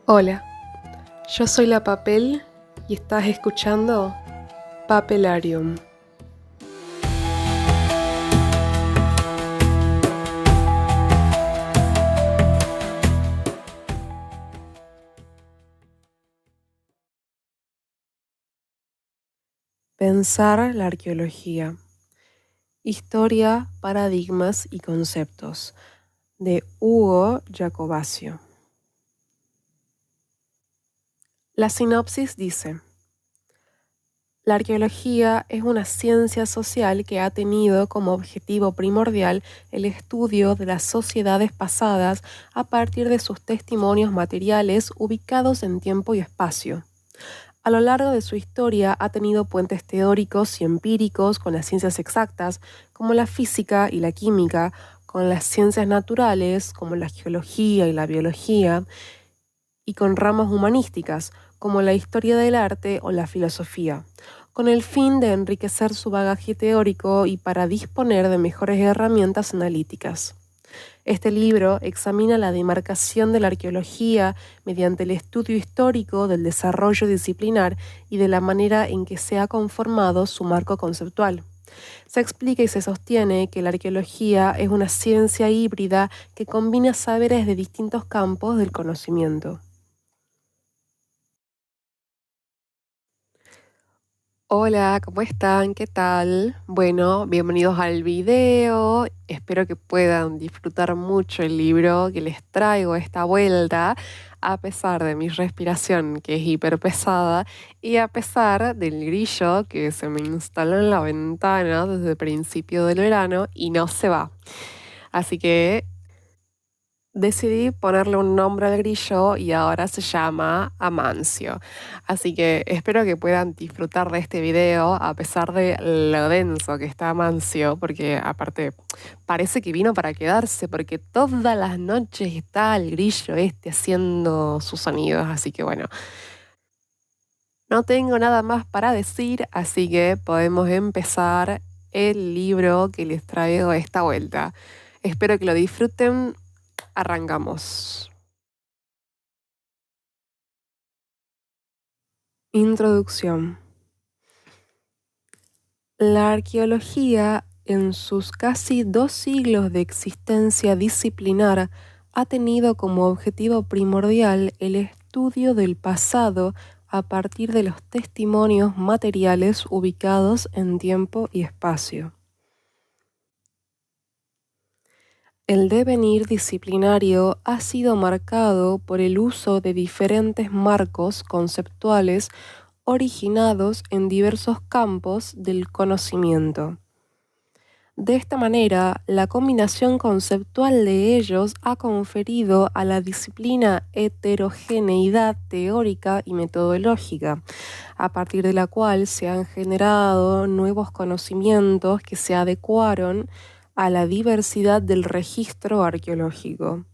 Hola, yo soy la Papel y estás escuchando Papelarium. Pensar la arqueología. Historia, paradigmas y conceptos, de Hugo Jacobaccio. La sinopsis dice: la arqueología es una ciencia social que ha tenido como objetivo primordial el estudio de las sociedades pasadas a partir de sus testimonios materiales ubicados en tiempo y espacio. A lo largo de su historia ha tenido puentes teóricos y empíricos con las ciencias exactas, como la física y la química, con las ciencias naturales, como la geología y la biología, y con ramas humanísticas, como la historia del arte o la filosofía, con el fin de enriquecer su bagaje teórico y para disponer de mejores herramientas analíticas. Este libro examina la demarcación de la arqueología mediante el estudio histórico del desarrollo disciplinar y de la manera en que se ha conformado su marco conceptual. Se explica y se sostiene que la arqueología es una ciencia híbrida que combina saberes de distintos campos del conocimiento. Hola, ¿cómo están? ¿Qué tal? Bueno, bienvenidos al video. Espero que puedan disfrutar mucho el libro que les traigo esta vuelta, a pesar de mi respiración que es hiper pesada y a pesar del grillo que se me instaló en la ventana desde el principio del verano y no se va. Así que decidí ponerle un nombre al grillo y ahora se llama Amancio. Así que espero que puedan disfrutar de este video a pesar de lo denso que está Amancio, porque aparte parece que vino para quedarse, porque todas las noches está el grillo haciendo sus sonidos. Así que bueno, no tengo nada más para decir, así que podemos empezar el libro que les traigo esta vuelta. Espero que lo disfruten. Arrancamos. Introducción. La arqueología, en sus casi 2 siglos de existencia disciplinar, ha tenido como objetivo primordial el estudio del pasado a partir de los testimonios materiales ubicados en tiempo y espacio. El devenir disciplinario ha sido marcado por el uso de diferentes marcos conceptuales originados en diversos campos del conocimiento. De esta manera, la combinación conceptual de ellos ha conferido a la disciplina heterogeneidad teórica y metodológica, a partir de la cual se han generado nuevos conocimientos que se adecuaron a la diversidad del registro arqueológico.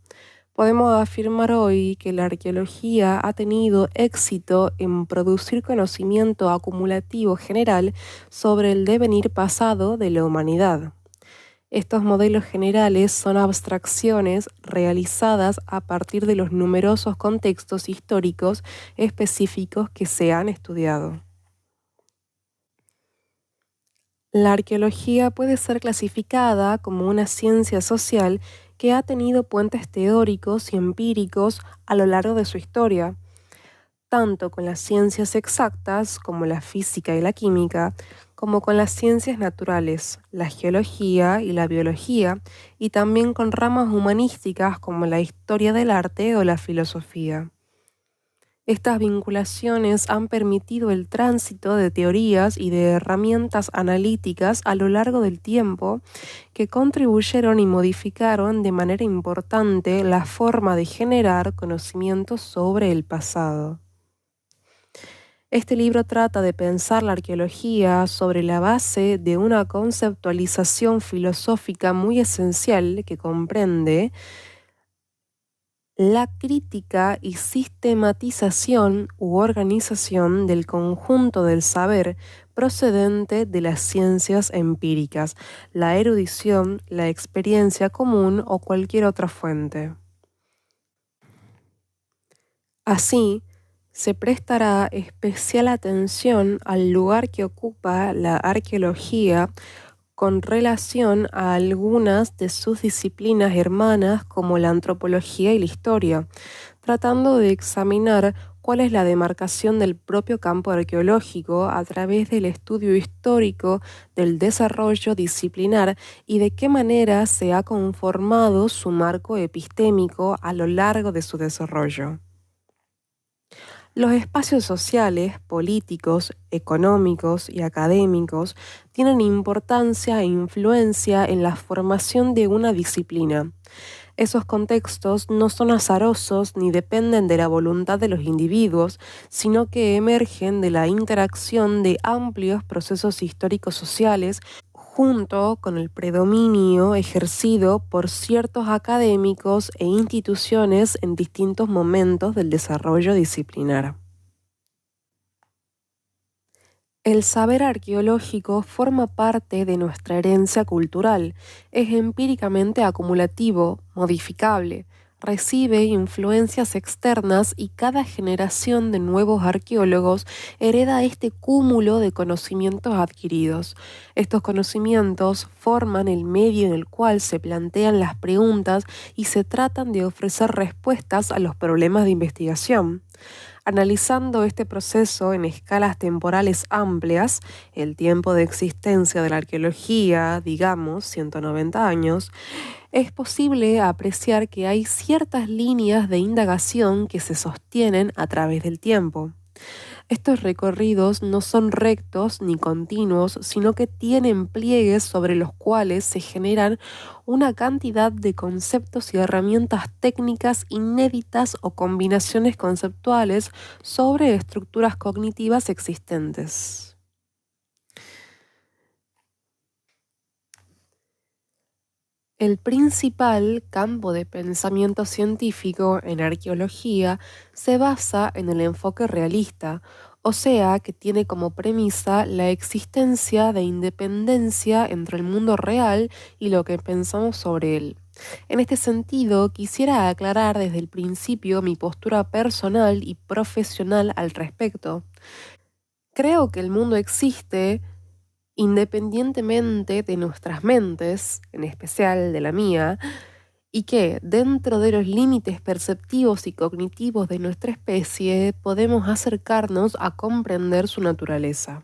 Podemos afirmar hoy que la arqueología ha tenido éxito en producir conocimiento acumulativo general sobre el devenir pasado de la humanidad. Estos modelos generales son abstracciones realizadas a partir de los numerosos contextos históricos específicos que se han estudiado. La arqueología puede ser clasificada como una ciencia social que ha tenido puentes teóricos y empíricos a lo largo de su historia, tanto con las ciencias exactas como la física y la química, como con las ciencias naturales, la geología y la biología, y también con ramas humanísticas como la historia del arte o la filosofía. Estas vinculaciones han permitido el tránsito de teorías y de herramientas analíticas a lo largo del tiempo que contribuyeron y modificaron de manera importante la forma de generar conocimientos sobre el pasado. Este libro trata de pensar la arqueología sobre la base de una conceptualización filosófica muy esencial que comprende la crítica y sistematización u organización del conjunto del saber procedente de las ciencias empíricas, la erudición, la experiencia común o cualquier otra fuente. Así, se prestará especial atención al lugar que ocupa la arqueología con relación a algunas de sus disciplinas hermanas como la antropología y la historia, tratando de examinar cuál es la demarcación del propio campo arqueológico a través del estudio histórico del desarrollo disciplinar y de qué manera se ha conformado su marco epistémico a lo largo de su desarrollo. Los espacios sociales, políticos, económicos y académicos tienen importancia e influencia en la formación de una disciplina. Esos contextos no son azarosos ni dependen de la voluntad de los individuos, sino que emergen de la interacción de amplios procesos históricos sociales junto con el predominio ejercido por ciertos académicos e instituciones en distintos momentos del desarrollo disciplinar. El saber arqueológico forma parte de nuestra herencia cultural, es empíricamente acumulativo, modificable, recibe influencias externas y cada generación de nuevos arqueólogos hereda este cúmulo de conocimientos adquiridos. Estos conocimientos forman el medio en el cual se plantean las preguntas y se tratan de ofrecer respuestas a los problemas de investigación. Analizando este proceso en escalas temporales amplias, el tiempo de existencia de la arqueología, digamos 190 años, es posible apreciar que hay ciertas líneas de indagación que se sostienen a través del tiempo. Estos recorridos no son rectos ni continuos, sino que tienen pliegues sobre los cuales se generan una cantidad de conceptos y herramientas técnicas inéditas o combinaciones conceptuales sobre estructuras cognitivas existentes. El principal campo de pensamiento científico en arqueología se basa en el enfoque realista, o sea, que tiene como premisa la existencia de independencia entre el mundo real y lo que pensamos sobre él. En este sentido, quisiera aclarar desde el principio mi postura personal y profesional al respecto. Creo que el mundo existe independientemente de nuestras mentes, en especial de la mía, y que dentro de los límites perceptivos y cognitivos de nuestra especie podemos acercarnos a comprender su naturaleza.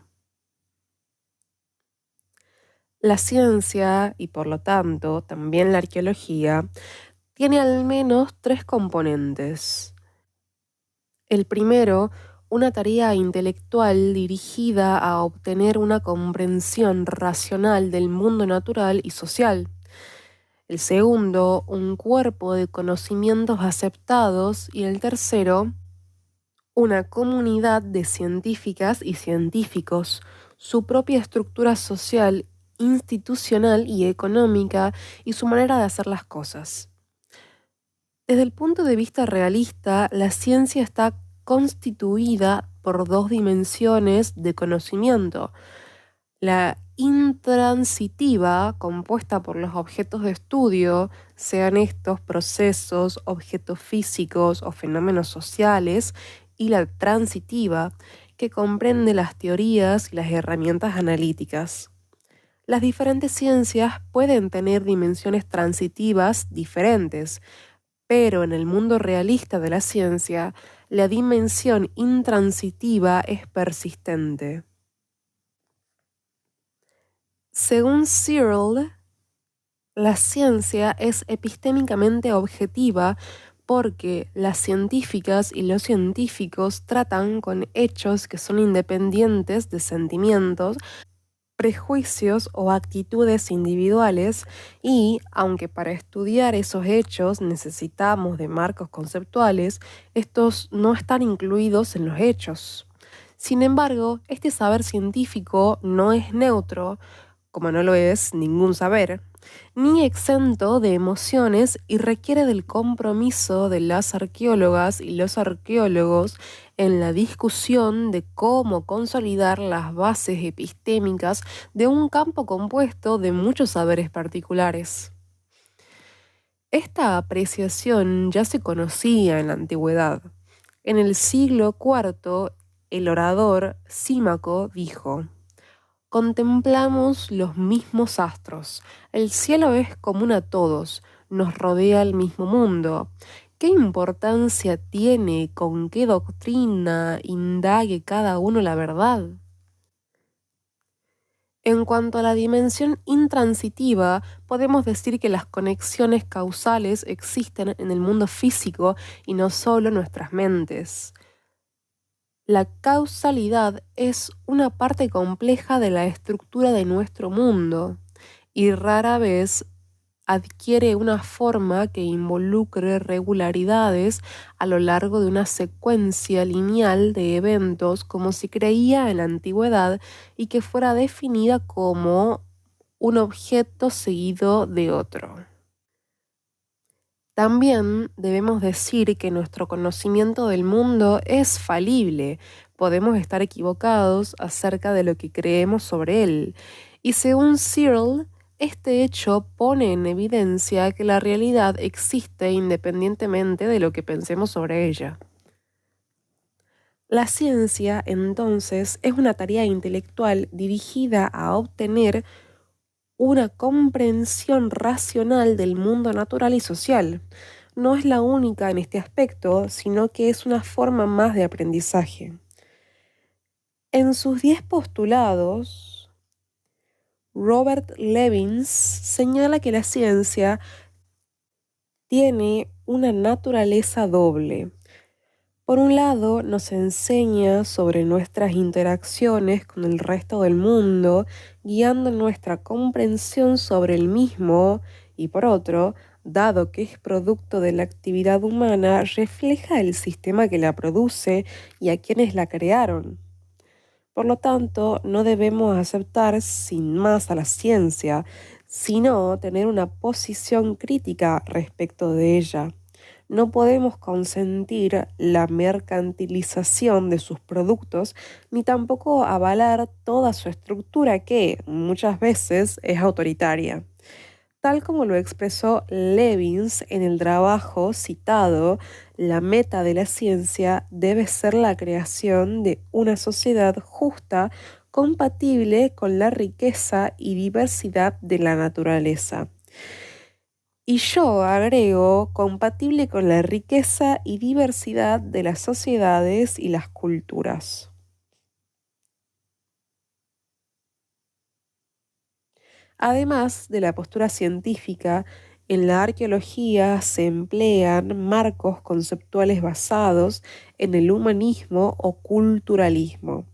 La ciencia, y por lo tanto también la arqueología, tiene al menos tres componentes. El primero, una tarea intelectual dirigida a obtener una comprensión racional del mundo natural y social. El segundo, un cuerpo de conocimientos aceptados. Y el tercero, una comunidad de científicas y científicos, su propia estructura social, institucional y económica y su manera de hacer las cosas. Desde el punto de vista realista, la ciencia está constituida por dos dimensiones de conocimiento. La intransitiva, compuesta por los objetos de estudio, sean estos procesos, objetos físicos o fenómenos sociales, y la transitiva, que comprende las teorías y las herramientas analíticas. Las diferentes ciencias pueden tener dimensiones transitivas diferentes, pero en el mundo realista de la ciencia, la dimensión intransitiva es persistente. Según Searle, la ciencia es epistémicamente objetiva porque las científicas y los científicos tratan con hechos que son independientes de sentimientos, prejuicios o actitudes individuales y, aunque para estudiar esos hechos necesitamos de marcos conceptuales, estos no están incluidos en los hechos. Sin embargo, este saber científico no es neutro, como no lo es ningún saber, ni exento de emociones y requiere del compromiso de las arqueólogas y los arqueólogos en la discusión de cómo consolidar las bases epistémicas de un campo compuesto de muchos saberes particulares. Esta apreciación ya se conocía en la antigüedad. En el siglo IV, el orador Símaco dijo: contemplamos los mismos astros, el cielo es común a todos, nos rodea el mismo mundo. ¿Qué importancia tiene con qué doctrina indague cada uno la verdad? En cuanto a la dimensión intransitiva, podemos decir que las conexiones causales existen en el mundo físico y no solo en nuestras mentes. La causalidad es una parte compleja de la estructura de nuestro mundo y rara vez adquiere una forma que involucre regularidades a lo largo de una secuencia lineal de eventos como se creía en la antigüedad y que fuera definida como un objeto seguido de otro. También debemos decir que nuestro conocimiento del mundo es falible. Podemos estar equivocados acerca de lo que creemos sobre él. Y según Searle, este hecho pone en evidencia que la realidad existe independientemente de lo que pensemos sobre ella. La ciencia, entonces, es una tarea intelectual dirigida a obtener una comprensión racional del mundo natural y social. No es la única en este aspecto, sino que es una forma más de aprendizaje. En sus 10 postulados, Robert Levins señala que la ciencia tiene una naturaleza doble. Por un lado, nos enseña sobre nuestras interacciones con el resto del mundo, guiando nuestra comprensión sobre el mismo, y por otro, dado que es producto de la actividad humana, refleja el sistema que la produce y a quienes la crearon. Por lo tanto, no debemos aceptar sin más a la ciencia, sino tener una posición crítica respecto de ella. No podemos consentir la mercantilización de sus productos, ni tampoco avalar toda su estructura que, muchas veces, es autoritaria. Tal como lo expresó Levins en el trabajo citado, la meta de la ciencia debe ser la creación de una sociedad justa, compatible con la riqueza y diversidad de la naturaleza. Y yo agrego compatible con la riqueza y diversidad de las sociedades y las culturas. Además de la postura científica, en la arqueología se emplean marcos conceptuales basados en el humanismo o culturalismo.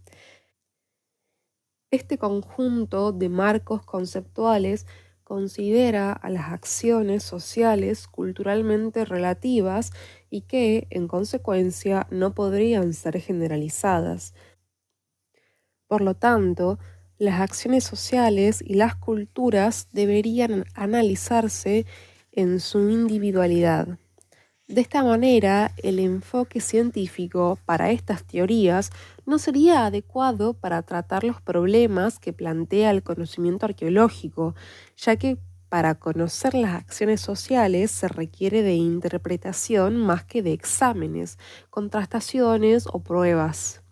Este conjunto de marcos conceptuales considera a las acciones sociales culturalmente relativas y que, en consecuencia, no podrían ser generalizadas. Por lo tanto, las acciones sociales y las culturas deberían analizarse en su individualidad. De esta manera, el enfoque científico para estas teorías no sería adecuado para tratar los problemas que plantea el conocimiento arqueológico, ya que para conocer las acciones sociales se requiere de interpretación más que de exámenes, contrastaciones o pruebas.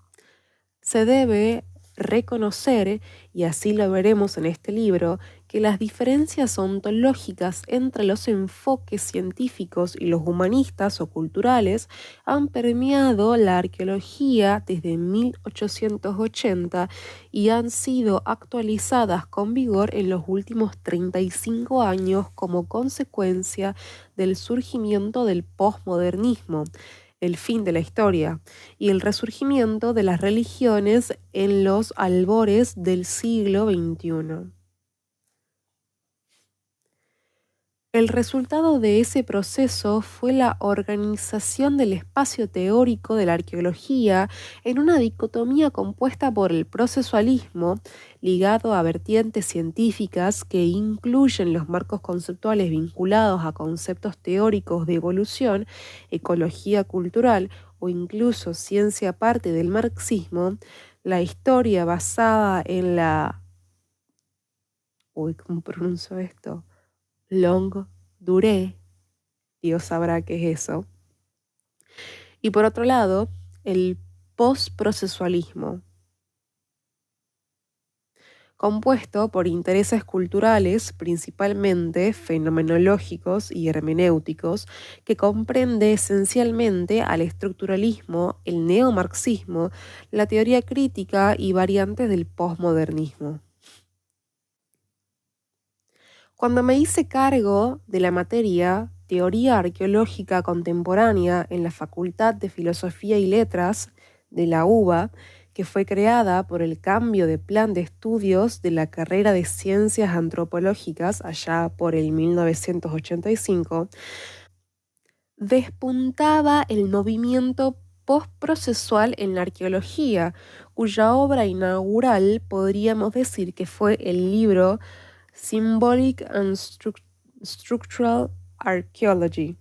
Se debe reconocer, y así lo veremos en este libro, que las diferencias ontológicas entre los enfoques científicos y los humanistas o culturales han permeado la arqueología desde 1880 y han sido actualizadas con vigor en los últimos 35 años como consecuencia del surgimiento del posmodernismo, el fin de la historia, y el resurgimiento de las religiones en los albores del siglo XXI. El resultado de ese proceso fue la organización del espacio teórico de la arqueología en una dicotomía compuesta por el procesualismo, ligado a vertientes científicas que incluyen los marcos conceptuales vinculados a conceptos teóricos de evolución, ecología cultural o incluso ciencia aparte del marxismo, la historia basada en la... Uy, ¿cómo pronuncio esto? Longue durée, Dios sabrá qué es eso, Y por otro lado, el postprocesualismo, compuesto por intereses culturales, principalmente fenomenológicos y hermenéuticos, que comprende esencialmente al estructuralismo, el neomarxismo, la teoría crítica y variantes del posmodernismo. Cuando me hice cargo de la materia Teoría Arqueológica Contemporánea en la Facultad de Filosofía y Letras de la UBA, que fue creada por el cambio de plan de estudios de la carrera de Ciencias Antropológicas allá por el 1985, despuntaba el movimiento postprocesual en la arqueología, cuya obra inaugural podríamos decir que fue el libro Symbolic and Structural Archaeology,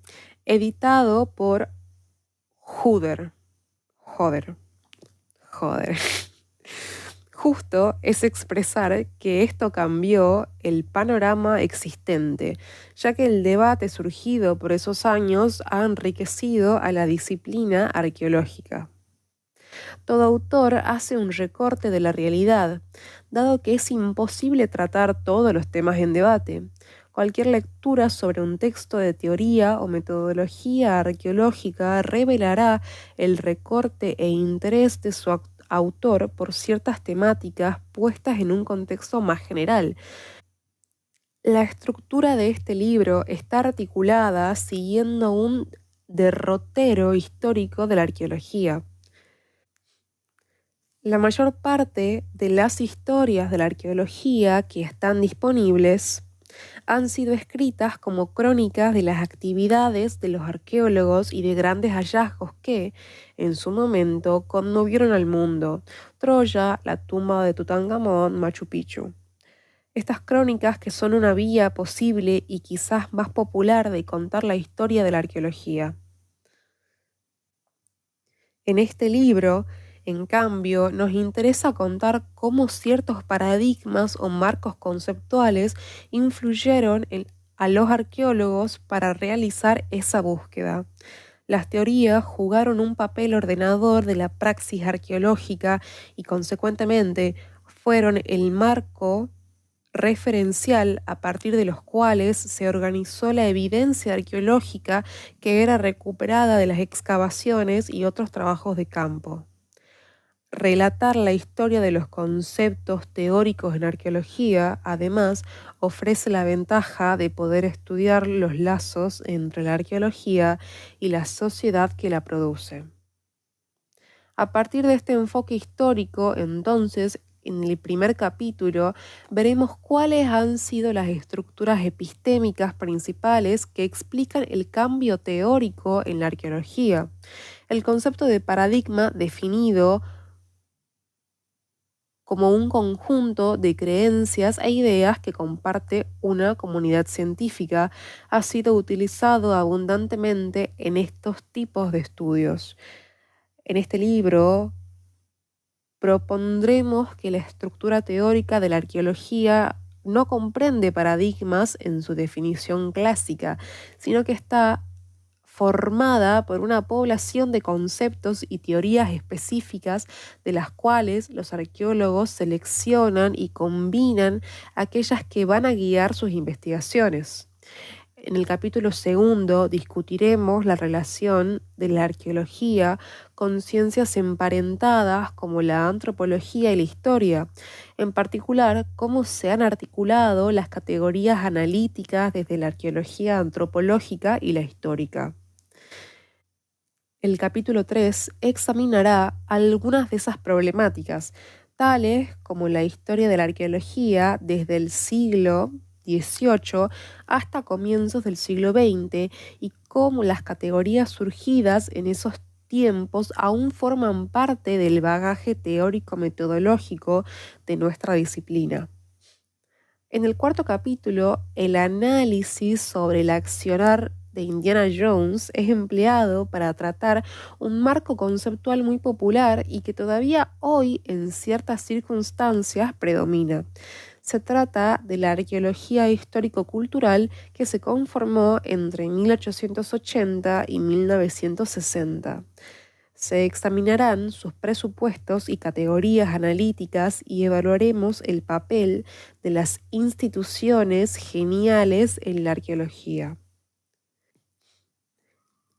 editado por Joder. Justo es expresar que esto cambió el panorama existente, ya que el debate surgido por esos años ha enriquecido a la disciplina arqueológica. Todo autor hace un recorte de la realidad, dado que es imposible tratar todos los temas en debate. Cualquier lectura sobre un texto de teoría o metodología arqueológica revelará el recorte e interés de su autor por ciertas temáticas puestas en un contexto más general. La estructura de este libro está articulada siguiendo un derrotero histórico de la arqueología. La mayor parte de las historias de la arqueología que están disponibles han sido escritas como crónicas de las actividades de los arqueólogos y de grandes hallazgos que, en su momento, conmovieron al mundo: Troya, la tumba de Tutankamón, Machu Picchu. Estas crónicas, que son una vía posible y quizás más popular de contar la historia de la arqueología. En este libro, en cambio, nos interesa contar cómo ciertos paradigmas o marcos conceptuales influyeron a los arqueólogos para realizar esa búsqueda. Las teorías jugaron un papel ordenador de la praxis arqueológica y, consecuentemente, fueron el marco referencial a partir de los cuales se organizó la evidencia arqueológica que era recuperada de las excavaciones y otros trabajos de campo. Relatar la historia de los conceptos teóricos en arqueología, además, ofrece la ventaja de poder estudiar los lazos entre la arqueología y la sociedad que la produce. A partir de este enfoque histórico, entonces, en el primer capítulo veremos cuáles han sido las estructuras epistémicas principales que explican el cambio teórico en la arqueología. El concepto de paradigma, definido como un conjunto de creencias e ideas que comparte una comunidad científica, ha sido utilizado abundantemente en estos tipos de estudios. En este libro propondremos que la estructura teórica de la arqueología no comprende paradigmas en su definición clásica, sino que está formada por una población de conceptos y teorías específicas de las cuales los arqueólogos seleccionan y combinan aquellas que van a guiar sus investigaciones. En el capítulo segundo discutiremos la relación de la arqueología con ciencias emparentadas como la antropología y la historia, en particular cómo se han articulado las categorías analíticas desde la arqueología antropológica y la histórica. El capítulo 3 examinará algunas de esas problemáticas, tales como la historia de la arqueología desde el siglo XVIII hasta comienzos del siglo XX y cómo las categorías surgidas en esos tiempos aún forman parte del bagaje teórico-metodológico de nuestra disciplina. En el cuarto capítulo, el análisis sobre el accionar de Indiana Jones es empleado para tratar un marco conceptual muy popular y que todavía hoy en ciertas circunstancias predomina. Se trata de la arqueología histórico-cultural que se conformó entre 1880 y 1960. Se examinarán sus presupuestos y categorías analíticas y evaluaremos el papel de las instituciones geniales en la arqueología.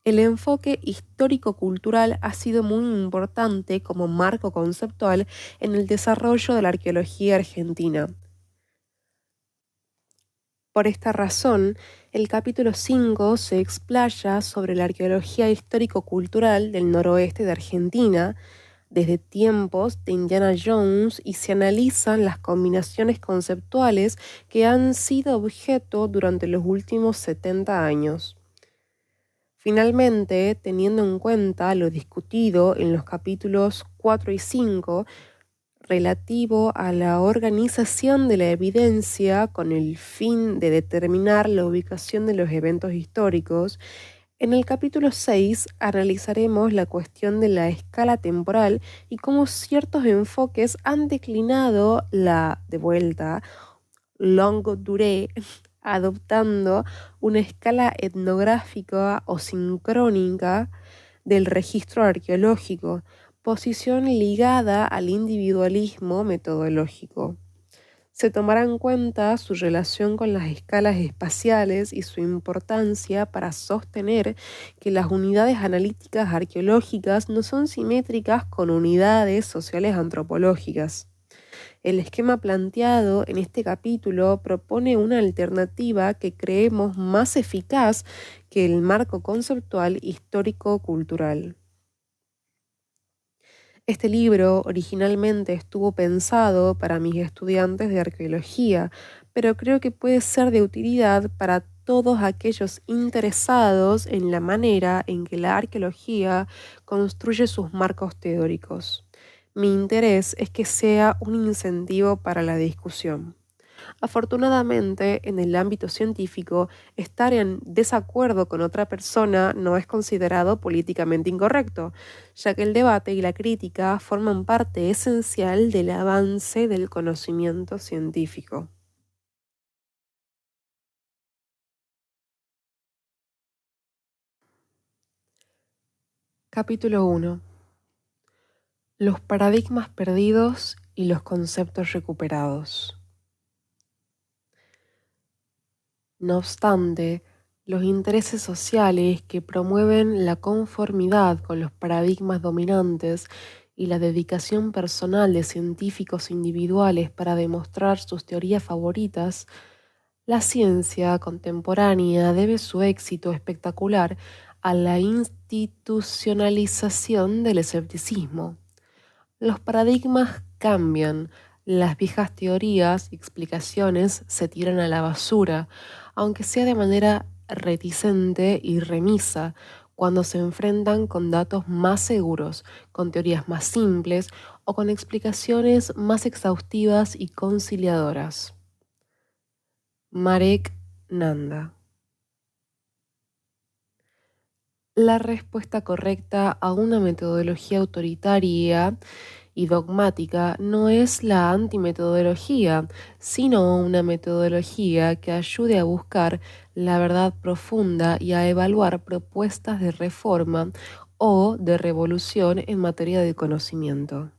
El enfoque histórico-cultural ha sido muy importante como marco conceptual en el desarrollo de la arqueología argentina. Por esta razón, el capítulo 5 se explaya sobre la arqueología histórico-cultural del noroeste de Argentina, desde tiempos de Indiana Jones, y se analizan las combinaciones conceptuales que han sido objeto durante los últimos 70 años. Finalmente, teniendo en cuenta lo discutido en los capítulos 4 y 5, relativo a la organización de la evidencia con el fin de determinar la ubicación de los eventos históricos, en el capítulo 6 analizaremos la cuestión de la escala temporal y cómo ciertos enfoques han declinado la, de vuelta, longue durée, adoptando una escala etnográfica o sincrónica del registro arqueológico, posición ligada al individualismo metodológico. Se tomará en cuenta su relación con las escalas espaciales y su importancia para sostener que las unidades analíticas arqueológicas no son simétricas con unidades sociales antropológicas. El esquema planteado en este capítulo propone una alternativa que creemos más eficaz que el marco conceptual histórico-cultural. Este libro originalmente estuvo pensado para mis estudiantes de arqueología, pero creo que puede ser de utilidad para todos aquellos interesados en la manera en que la arqueología construye sus marcos teóricos. Mi interés es que sea un incentivo para la discusión. Afortunadamente, en el ámbito científico, estar en desacuerdo con otra persona no es considerado políticamente incorrecto, ya que el debate y la crítica forman parte esencial del avance del conocimiento científico. Capítulo 1. Los paradigmas perdidos y los conceptos recuperados. No obstante, los intereses sociales que promueven la conformidad con los paradigmas dominantes y la dedicación personal de científicos individuales para demostrar sus teorías favoritas, la ciencia contemporánea debe su éxito espectacular a la institucionalización del escepticismo. Los paradigmas cambian, las viejas teorías y explicaciones se tiran a la basura, aunque sea de manera reticente y remisa, cuando se enfrentan con datos más seguros, con teorías más simples o con explicaciones más exhaustivas y conciliadoras. Marek Nanda. La respuesta correcta a una metodología autoritaria y dogmática no es la antimetodología, sino una metodología que ayude a buscar la verdad profunda y a evaluar propuestas de reforma o de revolución en materia de conocimiento.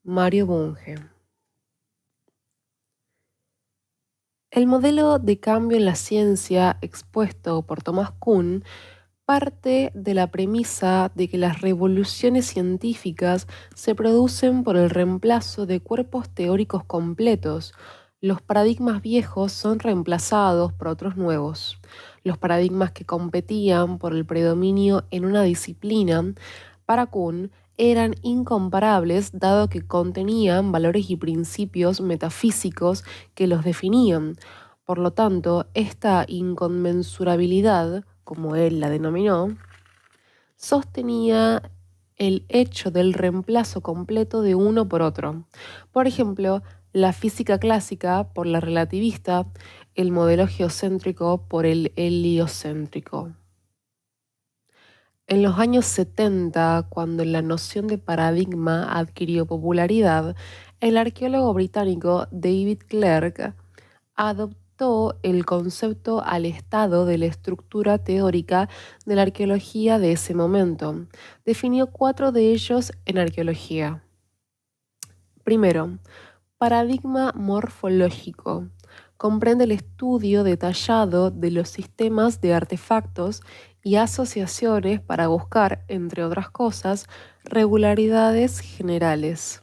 Mario Bunge. El modelo de cambio en la ciencia expuesto por Thomas Kuhn parte de la premisa de que las revoluciones científicas se producen por el reemplazo de cuerpos teóricos completos. Los paradigmas viejos son reemplazados por otros nuevos. Los paradigmas que competían por el predominio en una disciplina, para Kuhn, eran incomparables dado que contenían valores y principios metafísicos que los definían. Por lo tanto, esta inconmensurabilidad, como él la denominó, sostenía el hecho del reemplazo completo de uno por otro. Por ejemplo, la física clásica por la relativista, el modelo geocéntrico por el heliocéntrico. En los años 70, cuando la noción de paradigma adquirió popularidad, El arqueólogo británico David Clarke adoptó el concepto al estado de la estructura teórica de la arqueología de ese momento. Definió 4 de ellos en arqueología. Primero, paradigma morfológico. Comprende el estudio detallado de los sistemas de artefactos y asociaciones para buscar, entre otras cosas, regularidades generales.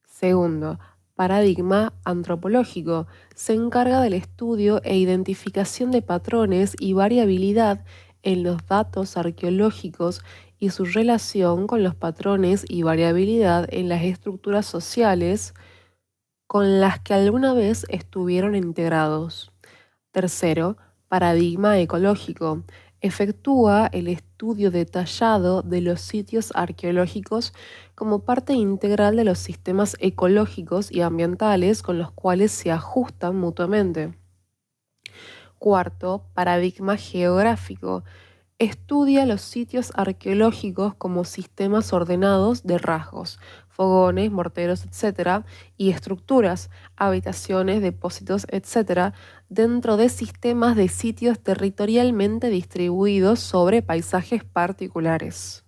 Segundo, paradigma antropológico. Se encarga del estudio e identificación de patrones y variabilidad en los datos arqueológicos y su relación con los patrones y variabilidad en las estructuras sociales con las que alguna vez estuvieron integrados. Tercero, paradigma ecológico. Efectúa el estudio detallado de los sitios arqueológicos como parte integral de los sistemas ecológicos y ambientales con los cuales se ajustan mutuamente. Cuarto, paradigma geográfico. Estudia los sitios arqueológicos como sistemas ordenados de rasgos, fogones, morteros, etc., y estructuras, habitaciones, depósitos, etc., dentro de sistemas de sitios territorialmente distribuidos sobre paisajes particulares.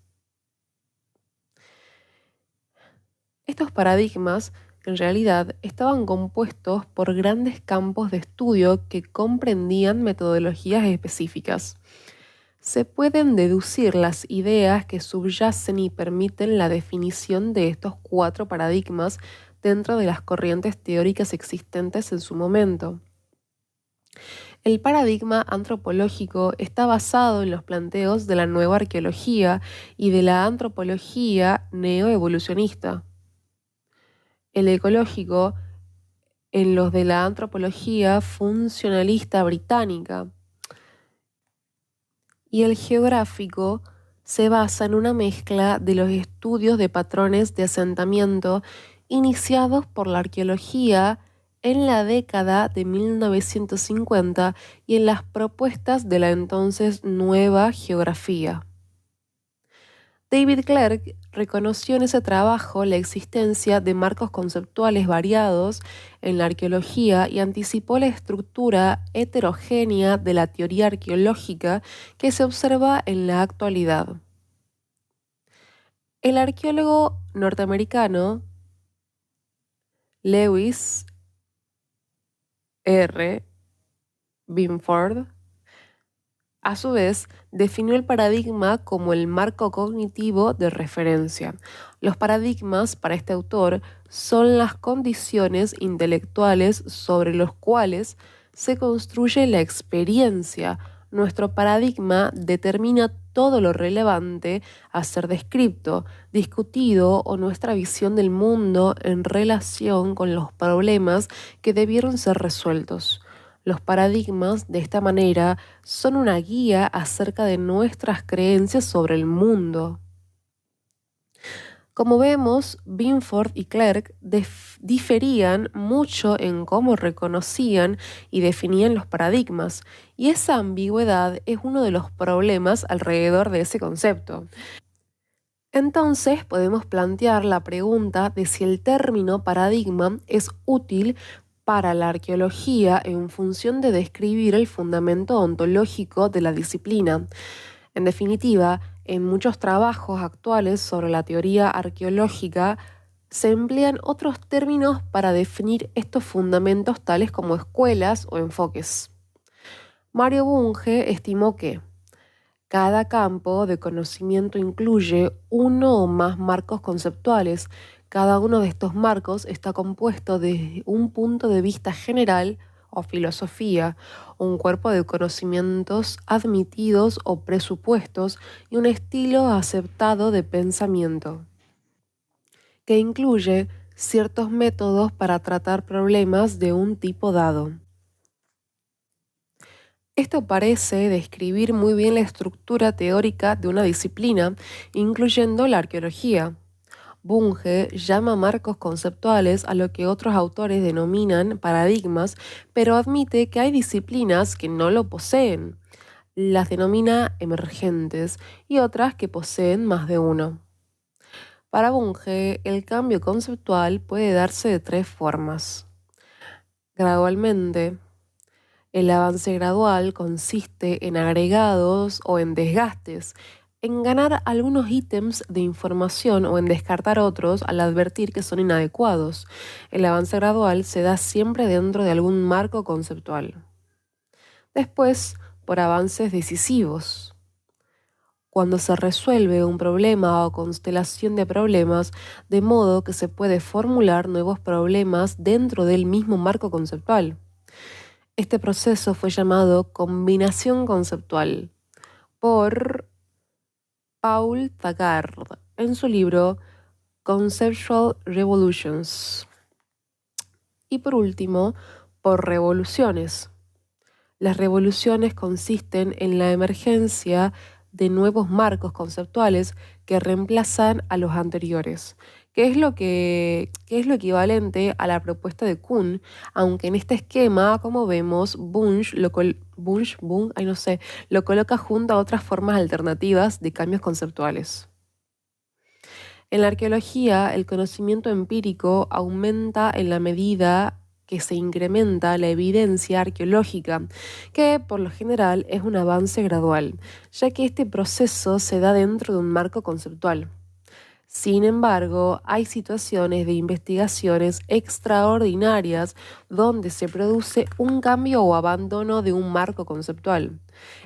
Estos paradigmas, en realidad, estaban compuestos por grandes campos de estudio que comprendían metodologías específicas. Se pueden deducir las ideas que subyacen y permiten la definición de estos 4 paradigmas dentro de las corrientes teóricas existentes en su momento. El paradigma antropológico está basado en los planteos de la nueva arqueología y de la antropología neoevolucionista. El ecológico en los de la antropología funcionalista británica. Y el geográfico se basa en una mezcla de los estudios de patrones de asentamiento iniciados por la arqueología en la década de 1950 y en las propuestas de la entonces nueva geografía. David Clarke reconoció en ese trabajo la existencia de marcos conceptuales variados en la arqueología y anticipó la estructura heterogénea de la teoría arqueológica que se observa en la actualidad. El arqueólogo norteamericano Lewis R. Binford, a su vez, definió el paradigma como el marco cognitivo de referencia. Los paradigmas, para este autor, son las condiciones intelectuales sobre los cuales se construye la experiencia. Nuestro paradigma determina todo lo relevante a ser descrito, discutido o nuestra visión del mundo en relación con los problemas que debieron ser resueltos. Los paradigmas, de esta manera, son una guía acerca de nuestras creencias sobre el mundo. Como vemos, Binford y Clarke diferían mucho en cómo reconocían y definían los paradigmas, y esa ambigüedad es uno de los problemas alrededor de ese concepto. Entonces podemos plantear la pregunta de si el término paradigma es útil para la arqueología en función de describir el fundamento ontológico de la disciplina. En definitiva, en muchos trabajos actuales sobre la teoría arqueológica se emplean otros términos para definir estos fundamentos tales como escuelas o enfoques. Mario Bunge estimó que cada campo de conocimiento incluye uno o más marcos conceptuales. Cada uno de estos marcos está compuesto de un punto de vista general o filosofía, un cuerpo de conocimientos admitidos o presupuestos y un estilo aceptado de pensamiento, que incluye ciertos métodos para tratar problemas de un tipo dado. Esto parece describir muy bien la estructura teórica de una disciplina, incluyendo la arqueología. Bunge llama marcos conceptuales a lo que otros autores denominan paradigmas, pero admite que hay disciplinas que no lo poseen. Las denomina emergentes y otras que poseen más de uno. Para Bunge, el cambio conceptual puede darse de tres formas. Gradualmente, el avance gradual consiste en agregados o en desgastes, en ganar algunos ítems de información o en descartar otros al advertir que son inadecuados. El avance gradual se da siempre dentro de algún marco conceptual. Después, por avances decisivos. Cuando se resuelve un problema o constelación de problemas, de modo que se puede formular nuevos problemas dentro del mismo marco conceptual. Este proceso fue llamado combinación conceptual por Paul Taggart en su libro Conceptual Revolutions. Y por último, por revoluciones. Las revoluciones consisten en la emergencia de nuevos marcos conceptuales que reemplazan a los anteriores, que es lo equivalente a la propuesta de Kuhn, aunque en este esquema, como vemos, lo coloca junto a otras formas alternativas de cambios conceptuales. En la arqueología, el conocimiento empírico aumenta en la medida que se incrementa la evidencia arqueológica, que por lo general es un avance gradual, ya que este proceso se da dentro de un marco conceptual. Sin embargo, hay situaciones de investigaciones extraordinarias donde se produce un cambio o abandono de un marco conceptual.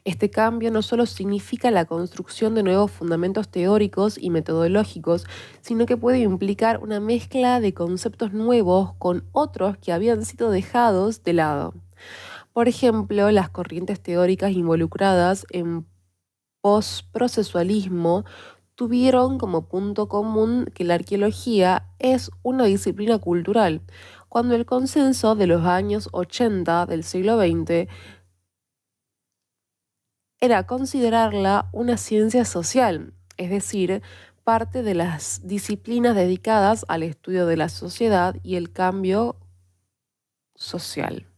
Este cambio no solo significa la construcción de nuevos fundamentos teóricos y metodológicos, sino que puede implicar una mezcla de conceptos nuevos con otros que habían sido dejados de lado. Por ejemplo, las corrientes teóricas involucradas en postprocesualismo tuvieron como punto común que la arqueología es una disciplina cultural, cuando el consenso de los años 80 del siglo XX era considerarla una ciencia social, es decir, parte de las disciplinas dedicadas al estudio de la sociedad y el cambio social.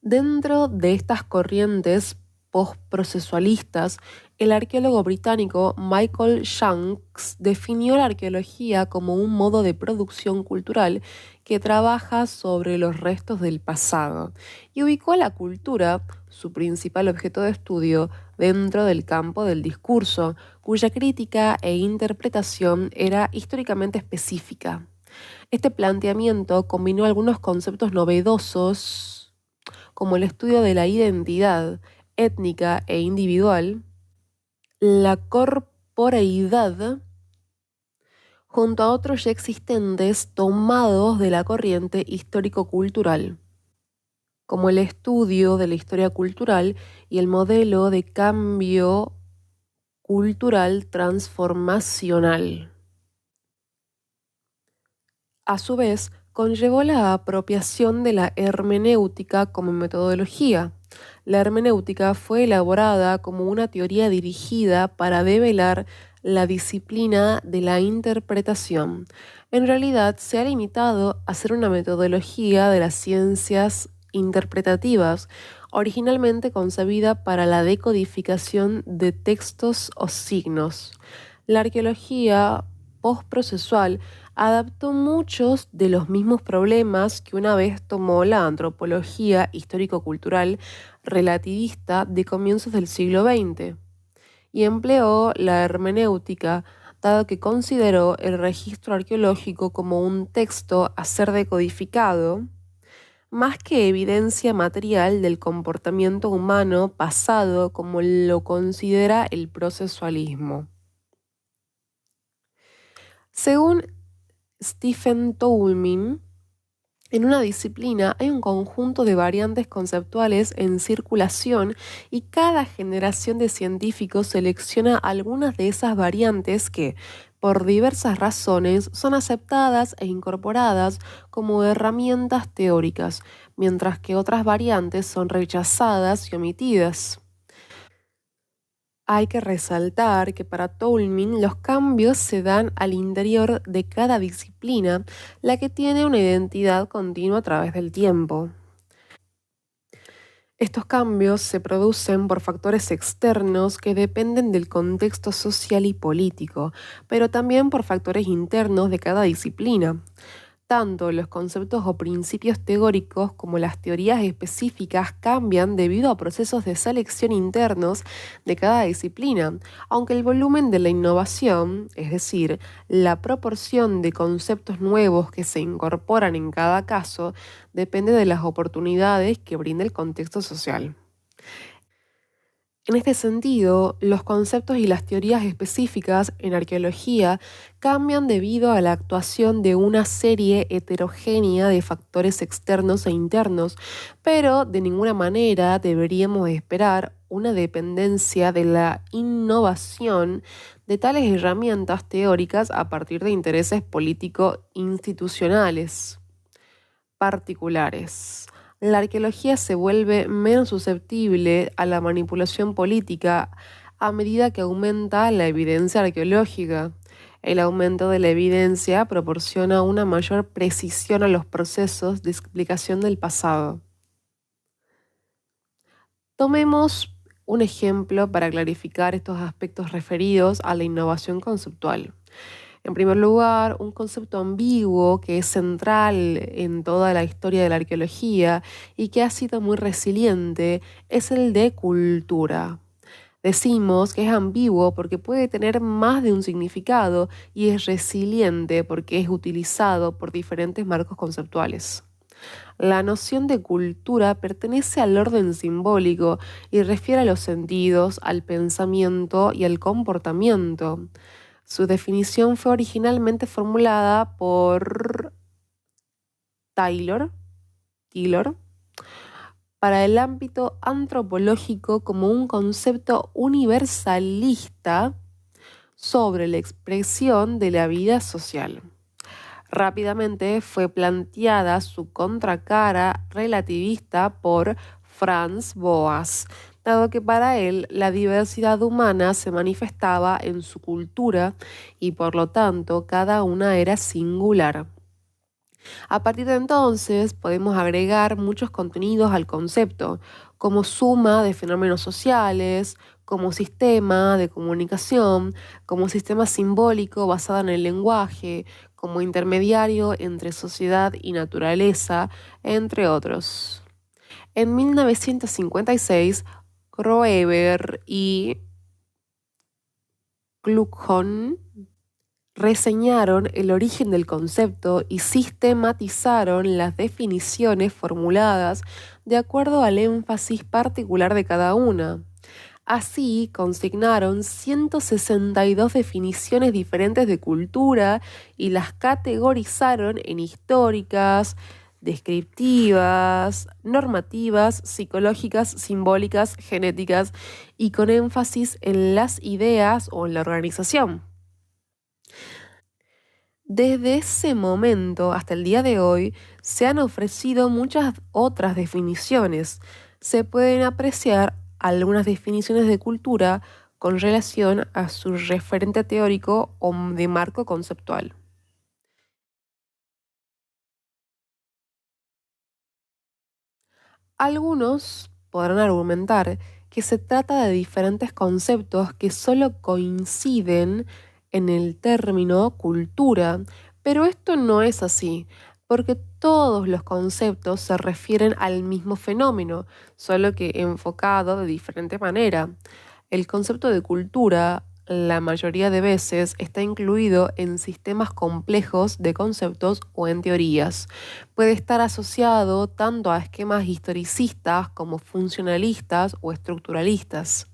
Dentro de estas corrientes postprocesualistas, el arqueólogo británico Michael Shanks definió la arqueología como un modo de producción cultural que trabaja sobre los restos del pasado y ubicó a la cultura, su principal objeto de estudio, dentro del campo del discurso, cuya crítica e interpretación era históricamente específica. Este planteamiento combinó algunos conceptos novedosos como el estudio de la identidad étnica e individual, la corporeidad, junto a otros ya existentes tomados de la corriente histórico-cultural, como el estudio de la historia cultural y el modelo de cambio cultural transformacional. A su vez, conllevó la apropiación de la hermenéutica como metodología. La hermenéutica fue elaborada como una teoría dirigida para develar la disciplina de la interpretación. En realidad, se ha limitado a ser una metodología de las ciencias interpretativas, originalmente concebida para la decodificación de textos o signos. La arqueología postprocesual adaptó muchos de los mismos problemas que una vez tomó la antropología histórico-cultural relativista de comienzos del siglo XX y empleó la hermenéutica, dado que consideró el registro arqueológico como un texto a ser decodificado, más que evidencia material del comportamiento humano pasado como lo considera el procesualismo. Según Stephen Toulmin, en una disciplina hay un conjunto de variantes conceptuales en circulación y cada generación de científicos selecciona algunas de esas variantes que, por diversas razones, son aceptadas e incorporadas como herramientas teóricas, mientras que otras variantes son rechazadas y omitidas. Hay que resaltar que para Toulmin los cambios se dan al interior de cada disciplina, la que tiene una identidad continua a través del tiempo. Estos cambios se producen por factores externos que dependen del contexto social y político, pero también por factores internos de cada disciplina. Tanto los conceptos o principios teóricos como las teorías específicas cambian debido a procesos de selección internos de cada disciplina, aunque el volumen de la innovación, es decir, la proporción de conceptos nuevos que se incorporan en cada caso, depende de las oportunidades que brinda el contexto social. En este sentido, los conceptos y las teorías específicas en arqueología cambian debido a la actuación de una serie heterogénea de factores externos e internos, pero de ninguna manera deberíamos esperar una dependencia de la innovación de tales herramientas teóricas a partir de intereses político-institucionales particulares. La arqueología se vuelve menos susceptible a la manipulación política a medida que aumenta la evidencia arqueológica. El aumento de la evidencia proporciona una mayor precisión a los procesos de explicación del pasado. Tomemos un ejemplo para clarificar estos aspectos referidos a la innovación conceptual. En primer lugar, un concepto ambiguo que es central en toda la historia de la arqueología y que ha sido muy resiliente es el de cultura. Decimos que es ambiguo porque puede tener más de un significado y es resiliente porque es utilizado por diferentes marcos conceptuales. La noción de cultura pertenece al orden simbólico y refiere a los sentidos, al pensamiento y al comportamiento. Su definición fue originalmente formulada por Taylor, Taylor para el ámbito antropológico como un concepto universalista sobre la expresión de la vida social. Rápidamente fue planteada su contracara relativista por Franz Boas, dado que para él la diversidad humana se manifestaba en su cultura y por lo tanto cada una era singular. A partir de entonces podemos agregar muchos contenidos al concepto, como suma de fenómenos sociales, como sistema de comunicación, como sistema simbólico basado en el lenguaje, como intermediario entre sociedad y naturaleza, entre otros. En 1956, Kroeber y Kluckhohn reseñaron el origen del concepto y sistematizaron las definiciones formuladas de acuerdo al énfasis particular de cada una. Así, consignaron 162 definiciones diferentes de cultura y las categorizaron en históricas, descriptivas, normativas, psicológicas, simbólicas, genéticas y con énfasis en las ideas o en la organización. Desde ese momento hasta el día de hoy se han ofrecido muchas otras definiciones. Se pueden apreciar algunas definiciones de cultura con relación a su referente teórico o de marco conceptual. Algunos podrán argumentar que se trata de diferentes conceptos que solo coinciden en el término cultura, pero esto no es así, porque todos los conceptos se refieren al mismo fenómeno, solo que enfocado de diferente manera. El concepto de cultura, la mayoría de veces, está incluido en sistemas complejos de conceptos o en teorías. Puede estar asociado tanto a esquemas historicistas como funcionalistas o estructuralistas.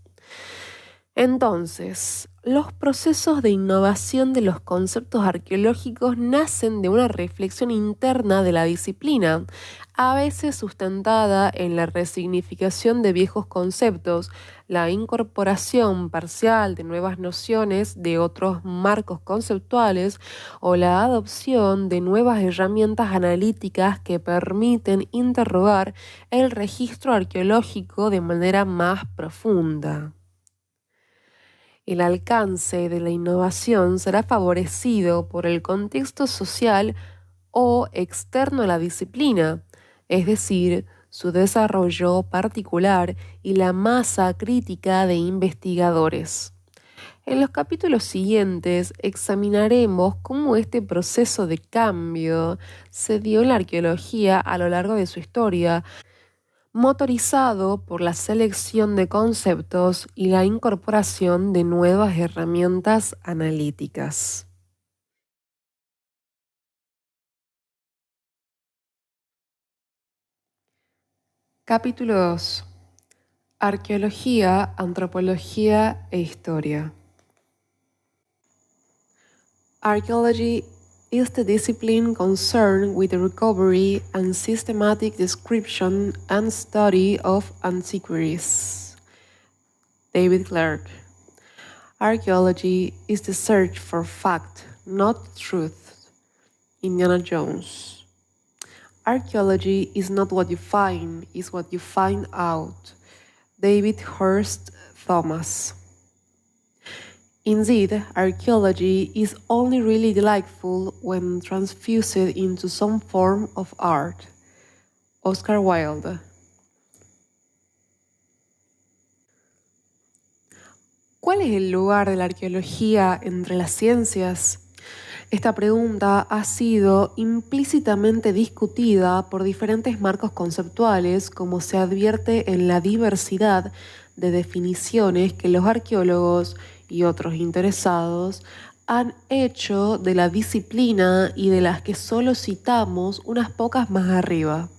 Entonces, los procesos de innovación de los conceptos arqueológicos nacen de una reflexión interna de la disciplina, a veces sustentada en la resignificación de viejos conceptos, la incorporación parcial de nuevas nociones de otros marcos conceptuales o la adopción de nuevas herramientas analíticas que permiten interrogar el registro arqueológico de manera más profunda. El alcance de la innovación será favorecido por el contexto social o externo a la disciplina, es decir, su desarrollo particular y la masa crítica de investigadores. En los capítulos siguientes examinaremos cómo este proceso de cambio se dio en la arqueología a lo largo de su historia, motorizado por la selección de conceptos y la incorporación de nuevas herramientas analíticas. Capítulo 2. Arqueología, antropología e historia. Archaeology is the discipline concerned with the recovery and systematic description and study of antiquities. David Clarke. Archaeology is the search for fact, not truth. Indiana Jones. Archaeology is not what you find, it's what you find out. David Hurst Thomas. Indeed, archaeology is only really delightful when transfused into some form of art. Oscar Wilde. ¿Cuál es el lugar de la arqueología entre las ciencias? Esta pregunta ha sido implícitamente discutida por diferentes marcos conceptuales, como se advierte en la diversidad de definiciones que los arqueólogos y otros interesados han hecho de la disciplina y de las que solo citamos unas pocas más arriba.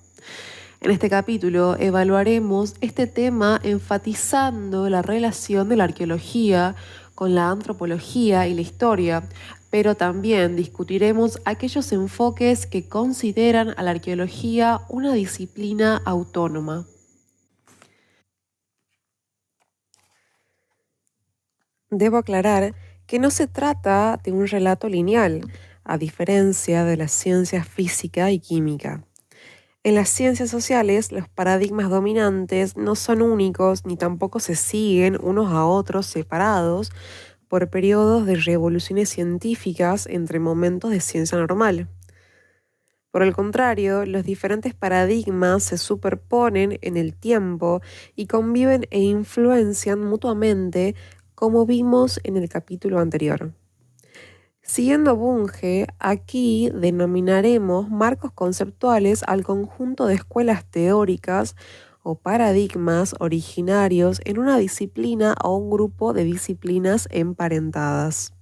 En este capítulo evaluaremos este tema enfatizando la relación de la arqueología con la antropología y la historia, pero también discutiremos aquellos enfoques que consideran a la arqueología una disciplina autónoma. Debo aclarar que no se trata de un relato lineal, a diferencia de las ciencias física y química. En las ciencias sociales, los paradigmas dominantes no son únicos ni tampoco se siguen unos a otros separados por periodos de revoluciones científicas entre momentos de ciencia normal. Por el contrario, los diferentes paradigmas se superponen en el tiempo y conviven e influencian mutuamente, como vimos en el capítulo anterior. Siguiendo Bunge, aquí denominaremos marcos conceptuales al conjunto de escuelas teóricas o paradigmas originarios en una disciplina o un grupo de disciplinas emparentadas.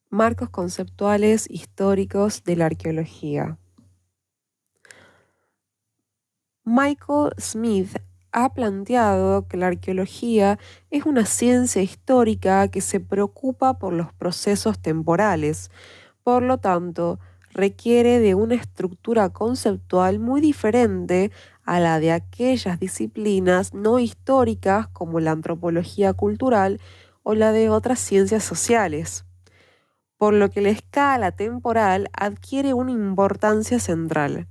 Marcos conceptuales históricos de la arqueología. Michael Smith ha planteado que la arqueología es una ciencia histórica que se preocupa por los procesos temporales. Por lo tanto, requiere de una estructura conceptual muy diferente a la de aquellas disciplinas no históricas como la antropología cultural o la de otras ciencias sociales, por lo que la escala temporal adquiere una importancia central.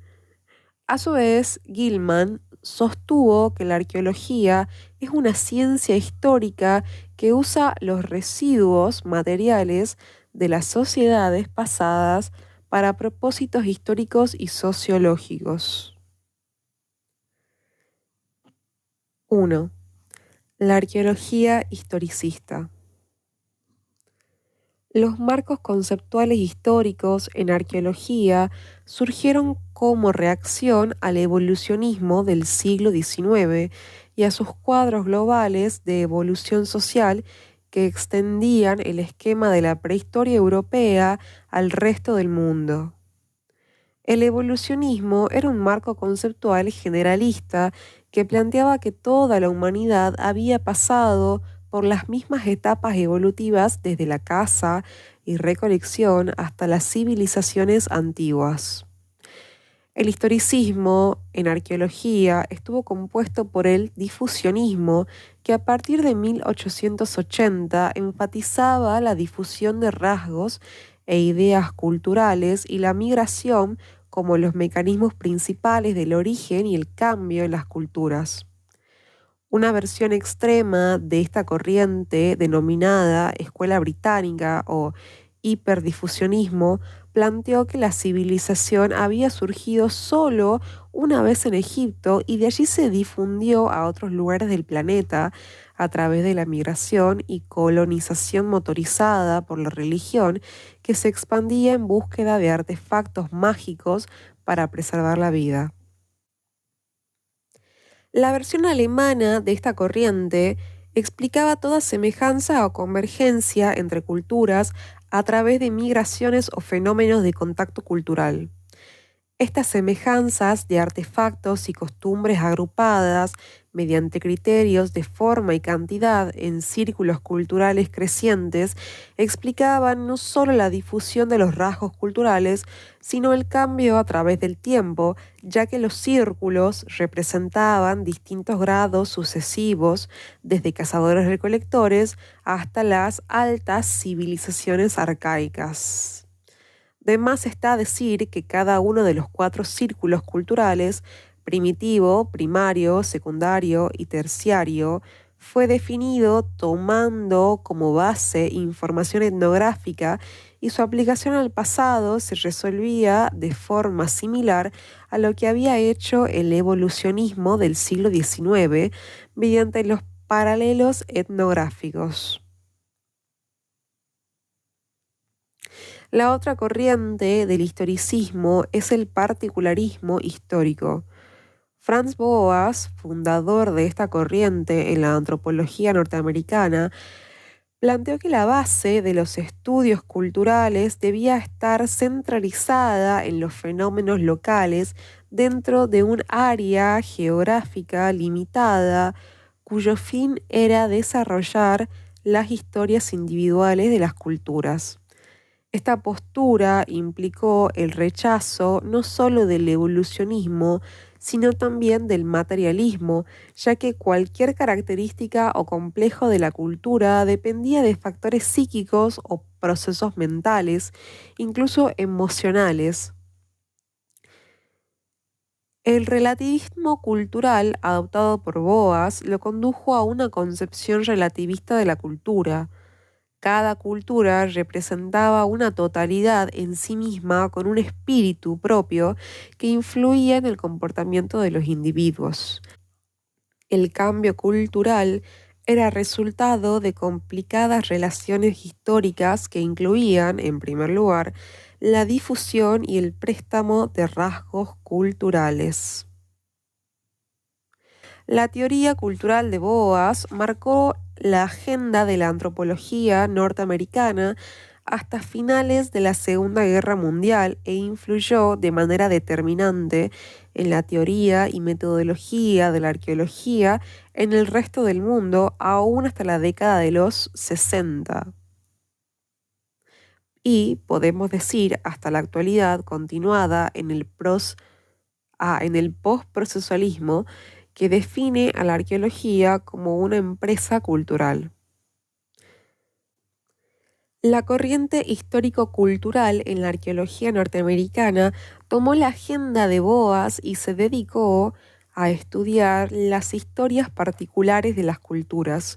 A su vez, Gilman sostuvo que la arqueología es una ciencia histórica que usa los residuos materiales de las sociedades pasadas para propósitos históricos y sociológicos. 1. La arqueología historicista. Los marcos conceptuales históricos en arqueología surgieron como reacción al evolucionismo del siglo XIX y a sus cuadros globales de evolución social que extendían el esquema de la prehistoria europea al resto del mundo. El evolucionismo era un marco conceptual generalista que planteaba que toda la humanidad había pasado por las mismas etapas evolutivas desde la caza y recolección hasta las civilizaciones antiguas. El historicismo en arqueología estuvo compuesto por el difusionismo, que a partir de 1880 enfatizaba la difusión de rasgos e ideas culturales y la migración como los mecanismos principales del origen y el cambio en las culturas. Una versión extrema de esta corriente, denominada Escuela Británica o hiperdifusionismo, planteó que la civilización había surgido solo una vez en Egipto y de allí se difundió a otros lugares del planeta a través de la migración y colonización motorizada por la religión que se expandía en búsqueda de artefactos mágicos para preservar la vida. La versión alemana de esta corriente explicaba toda semejanza o convergencia entre culturas a través de migraciones o fenómenos de contacto cultural. Estas semejanzas de artefactos y costumbres agrupadas mediante criterios de forma y cantidad en círculos culturales crecientes explicaban no solo la difusión de los rasgos culturales, sino el cambio a través del tiempo, ya que los círculos representaban distintos grados sucesivos, desde cazadores-recolectores hasta las altas civilizaciones arcaicas. De más está decir que cada uno de los 4 círculos culturales, primitivo, primario, secundario y terciario, fue definido tomando como base información etnográfica y su aplicación al pasado se resolvía de forma similar a lo que había hecho el evolucionismo del siglo XIX mediante los paralelos etnográficos. La otra corriente del historicismo es el particularismo histórico. Franz Boas, fundador de esta corriente en la antropología norteamericana, planteó que la base de los estudios culturales debía estar centralizada en los fenómenos locales dentro de un área geográfica limitada, cuyo fin era desarrollar las historias individuales de las culturas. Esta postura implicó el rechazo no solo del evolucionismo, sino también del materialismo, ya que cualquier característica o complejo de la cultura dependía de factores psíquicos o procesos mentales, incluso emocionales. El relativismo cultural adoptado por Boas lo condujo a una concepción relativista de la cultura. Cada cultura representaba una totalidad en sí misma con un espíritu propio que influía en el comportamiento de los individuos. El cambio cultural era resultado de complicadas relaciones históricas que incluían, en primer lugar, la difusión y el préstamo de rasgos culturales. La teoría cultural de Boas marcó la agenda de la antropología norteamericana hasta finales de la Segunda Guerra Mundial e influyó de manera determinante en la teoría y metodología de la arqueología en el resto del mundo, aún hasta la década de los 60. Y, podemos decir, hasta la actualidad continuada en el postprocesualismo, que define a la arqueología como una empresa cultural. La corriente histórico-cultural en la arqueología norteamericana tomó la agenda de Boas y se dedicó a estudiar las historias particulares de las culturas.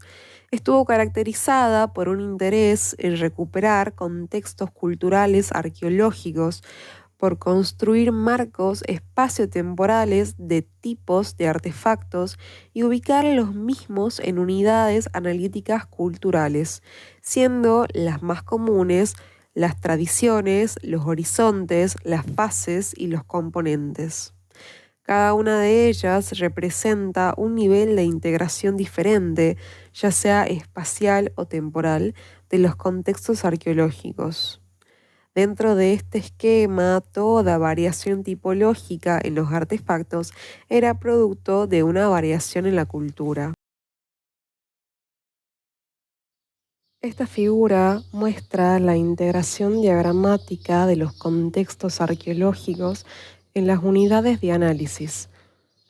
Estuvo caracterizada por un interés en recuperar contextos culturales arqueológicos, por construir marcos espaciotemporales de tipos de artefactos y ubicar los mismos en unidades analíticas culturales, siendo las más comunes las tradiciones, los horizontes, las fases y los componentes. Cada una de ellas representa un nivel de integración diferente, ya sea espacial o temporal, de los contextos arqueológicos. Dentro de este esquema, toda variación tipológica en los artefactos era producto de una variación en la cultura. Esta figura muestra la integración diagramática de los contextos arqueológicos en las unidades de análisis.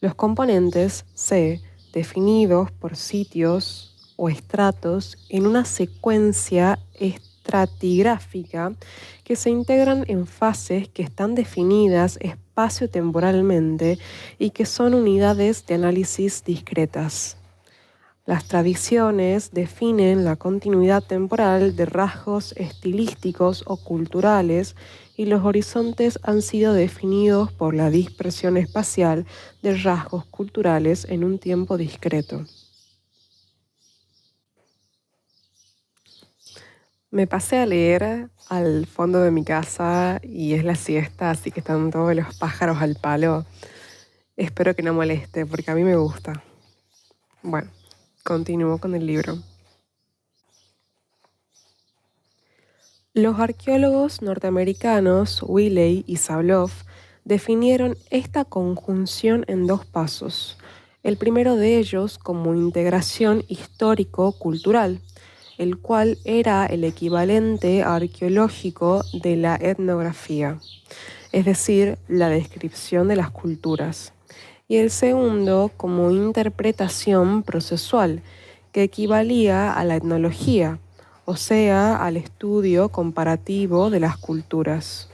Los componentes C, definidos por sitios o estratos en una secuencia estratigráfica que se integran en fases que están definidas espacio-temporalmente y que son unidades de análisis discretas. Las tradiciones definen la continuidad temporal de rasgos estilísticos o culturales y los horizontes han sido definidos por la dispersión espacial de rasgos culturales en un tiempo discreto. Me pasé a leer al fondo de mi casa y es la siesta, así que están todos los pájaros al palo. Espero que no moleste, porque a mí me gusta. Bueno, continúo con el libro. Los arqueólogos norteamericanos Wiley y Sabloff definieron esta conjunción en dos pasos. El primero de ellos como integración histórico-cultural, el cual era el equivalente arqueológico de la etnografía, es decir, la descripción de las culturas. Y el segundo como interpretación procesual, que equivalía a la etnología, o sea, al estudio comparativo de las culturas.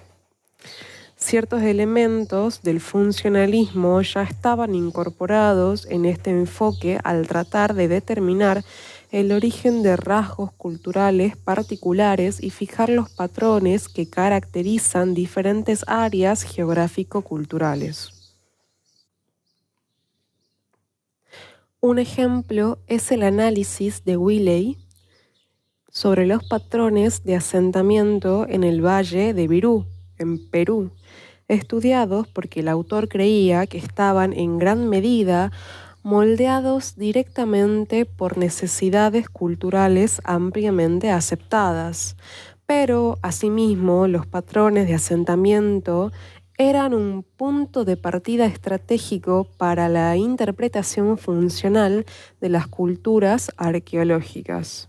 Ciertos elementos del funcionalismo ya estaban incorporados en este enfoque al tratar de determinar el origen de rasgos culturales particulares y fijar los patrones que caracterizan diferentes áreas geográfico-culturales. Un ejemplo es el análisis de Wiley sobre los patrones de asentamiento en el Valle de Virú, en Perú, estudiados porque el autor creía que estaban en gran medida moldeados directamente por necesidades culturales ampliamente aceptadas. Pero, asimismo, los patrones de asentamiento eran un punto de partida estratégico para la interpretación funcional de las culturas arqueológicas,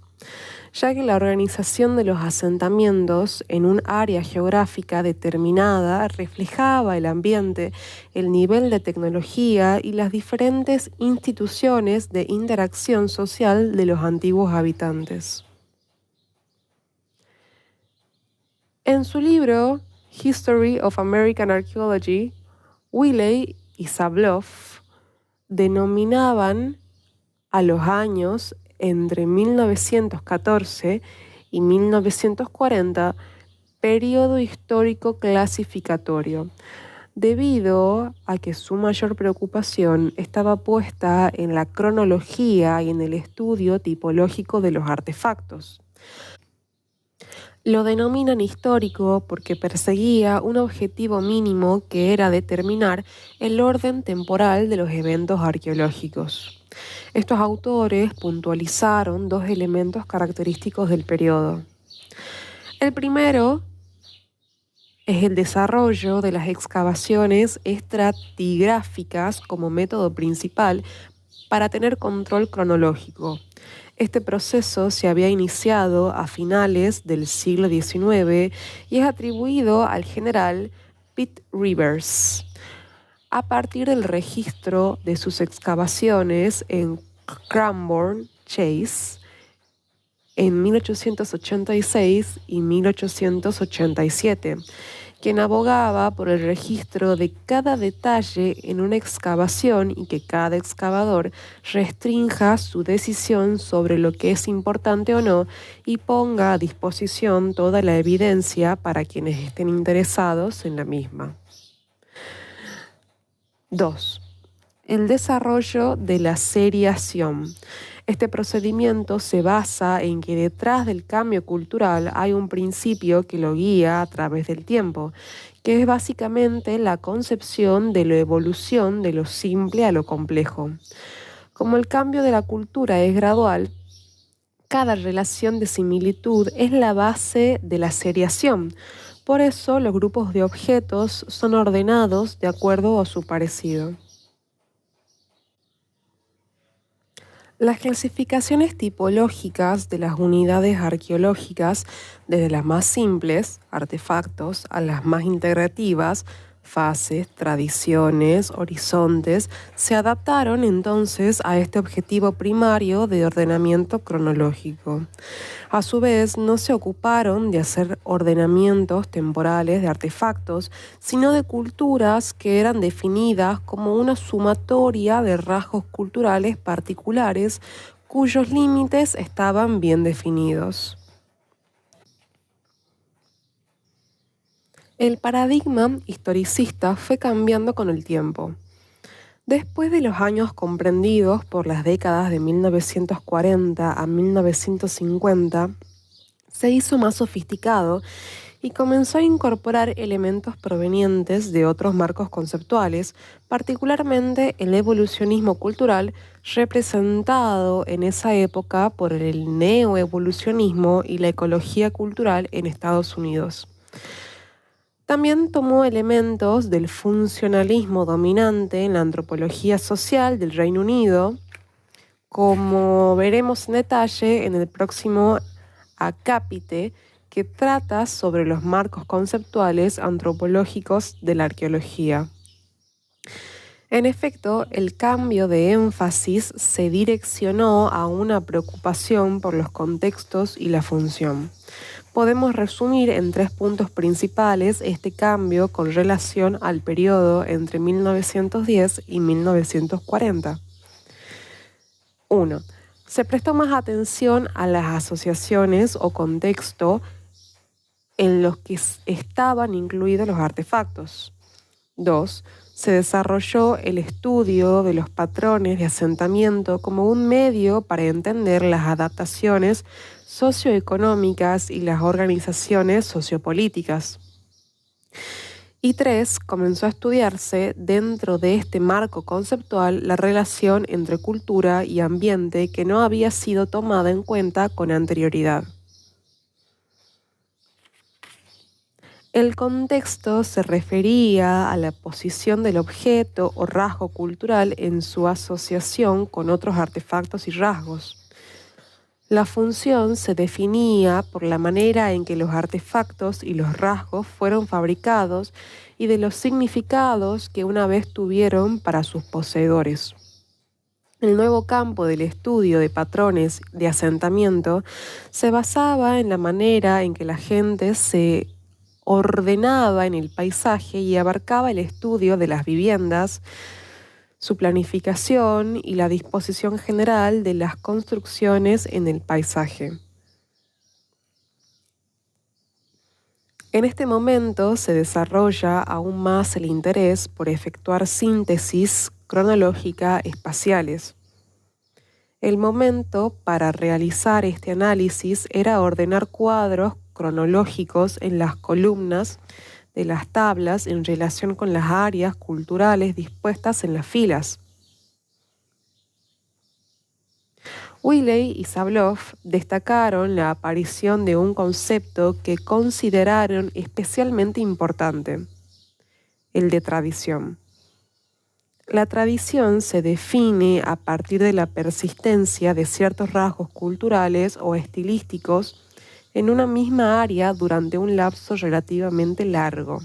ya que la organización de los asentamientos en un área geográfica determinada reflejaba el ambiente, el nivel de tecnología y las diferentes instituciones de interacción social de los antiguos habitantes. En su libro History of American Archaeology, Wiley y Sabloff denominaban a los años entre 1914 y 1940 periodo histórico clasificatorio, debido a que su mayor preocupación estaba puesta en la cronología y en el estudio tipológico de los artefactos. Lo denominan histórico porque perseguía un objetivo mínimo que era determinar el orden temporal de los eventos arqueológicos. Estos autores puntualizaron dos elementos característicos del periodo. El primero es el desarrollo de las excavaciones estratigráficas como método principal para tener control cronológico. Este proceso se había iniciado a finales del siglo XIX y es atribuido al general Pitt Rivers a partir del registro de sus excavaciones en Cranborne Chase en 1886 y 1887, quien abogaba por el registro de cada detalle en una excavación y que cada excavador restrinja su decisión sobre lo que es importante o no y ponga a disposición toda la evidencia para quienes estén interesados en la misma. 2. El desarrollo de la seriación. Este procedimiento se basa en que detrás del cambio cultural hay un principio que lo guía a través del tiempo, que es básicamente la concepción de la evolución de lo simple a lo complejo. Como el cambio de la cultura es gradual, cada relación de similitud es la base de la seriación. Por eso los grupos de objetos son ordenados de acuerdo a su parecido. Las clasificaciones tipológicas de las unidades arqueológicas, desde las más simples, artefactos, a las más integrativas, fases, tradiciones, horizontes, se adaptaron entonces a este objetivo primario de ordenamiento cronológico. A su vez, no se ocuparon de hacer ordenamientos temporales de artefactos, sino de culturas que eran definidas como una sumatoria de rasgos culturales particulares cuyos límites estaban bien definidos. El paradigma historicista fue cambiando con el tiempo. Después de los años comprendidos por las décadas de 1940 a 1950, se hizo más sofisticado y comenzó a incorporar elementos provenientes de otros marcos conceptuales, particularmente el evolucionismo cultural, representado en esa época por el neoevolucionismo y la ecología cultural en Estados Unidos. También tomó elementos del funcionalismo dominante en la antropología social del Reino Unido, como veremos en detalle en el próximo acápite, que trata sobre los marcos conceptuales antropológicos de la arqueología. En efecto, el cambio de énfasis se direccionó a una preocupación por los contextos y la función. Podemos resumir en 3 puntos principales este cambio con relación al periodo entre 1910 y 1940. 1. Se prestó más atención a las asociaciones o contexto en los que estaban incluidos los artefactos. 2. Se desarrolló el estudio de los patrones de asentamiento como un medio para entender las adaptaciones socioeconómicas y las organizaciones sociopolíticas. Y 3. Comenzó a estudiarse dentro de este marco conceptual la relación entre cultura y ambiente que no había sido tomada en cuenta con anterioridad. El contexto se refería a la posición del objeto o rasgo cultural en su asociación con otros artefactos y rasgos. La función se definía por la manera en que los artefactos y los rasgos fueron fabricados y de los significados que una vez tuvieron para sus poseedores. El nuevo campo del estudio de patrones de asentamiento se basaba en la manera en que la gente se ordenaba en el paisaje y abarcaba el estudio de las viviendas, su planificación y la disposición general de las construcciones en el paisaje. En este momento se desarrolla aún más el interés por efectuar síntesis cronológica espaciales. El momento para realizar este análisis era ordenar cuadros cronológicos en las columnas de las tablas en relación con las áreas culturales dispuestas en las filas. Wiley y Sabloff destacaron la aparición de un concepto que consideraron especialmente importante: el de tradición. La tradición se define a partir de la persistencia de ciertos rasgos culturales o estilísticos en una misma área durante un lapso relativamente largo.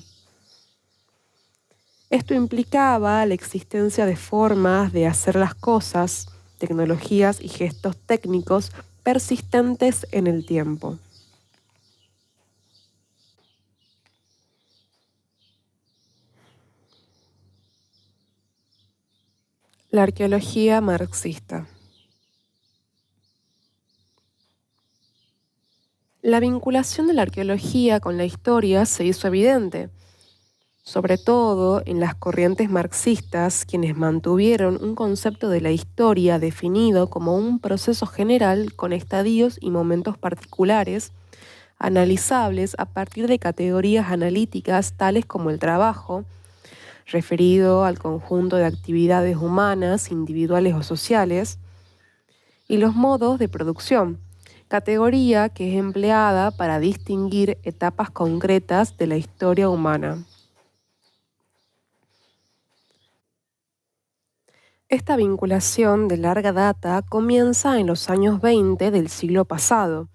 Esto implicaba la existencia de formas de hacer las cosas, tecnologías y gestos técnicos persistentes en el tiempo. La arqueología marxista. La vinculación de la arqueología con la historia se hizo evidente, sobre todo en las corrientes marxistas, quienes mantuvieron un concepto de la historia definido como un proceso general con estadios y momentos particulares, analizables a partir de categorías analíticas tales como el trabajo, referido al conjunto de actividades humanas, individuales o sociales, y los modos de producción, categoría que es empleada para distinguir etapas concretas de la historia humana. Esta vinculación de larga data comienza en los años 20 del siglo pasado.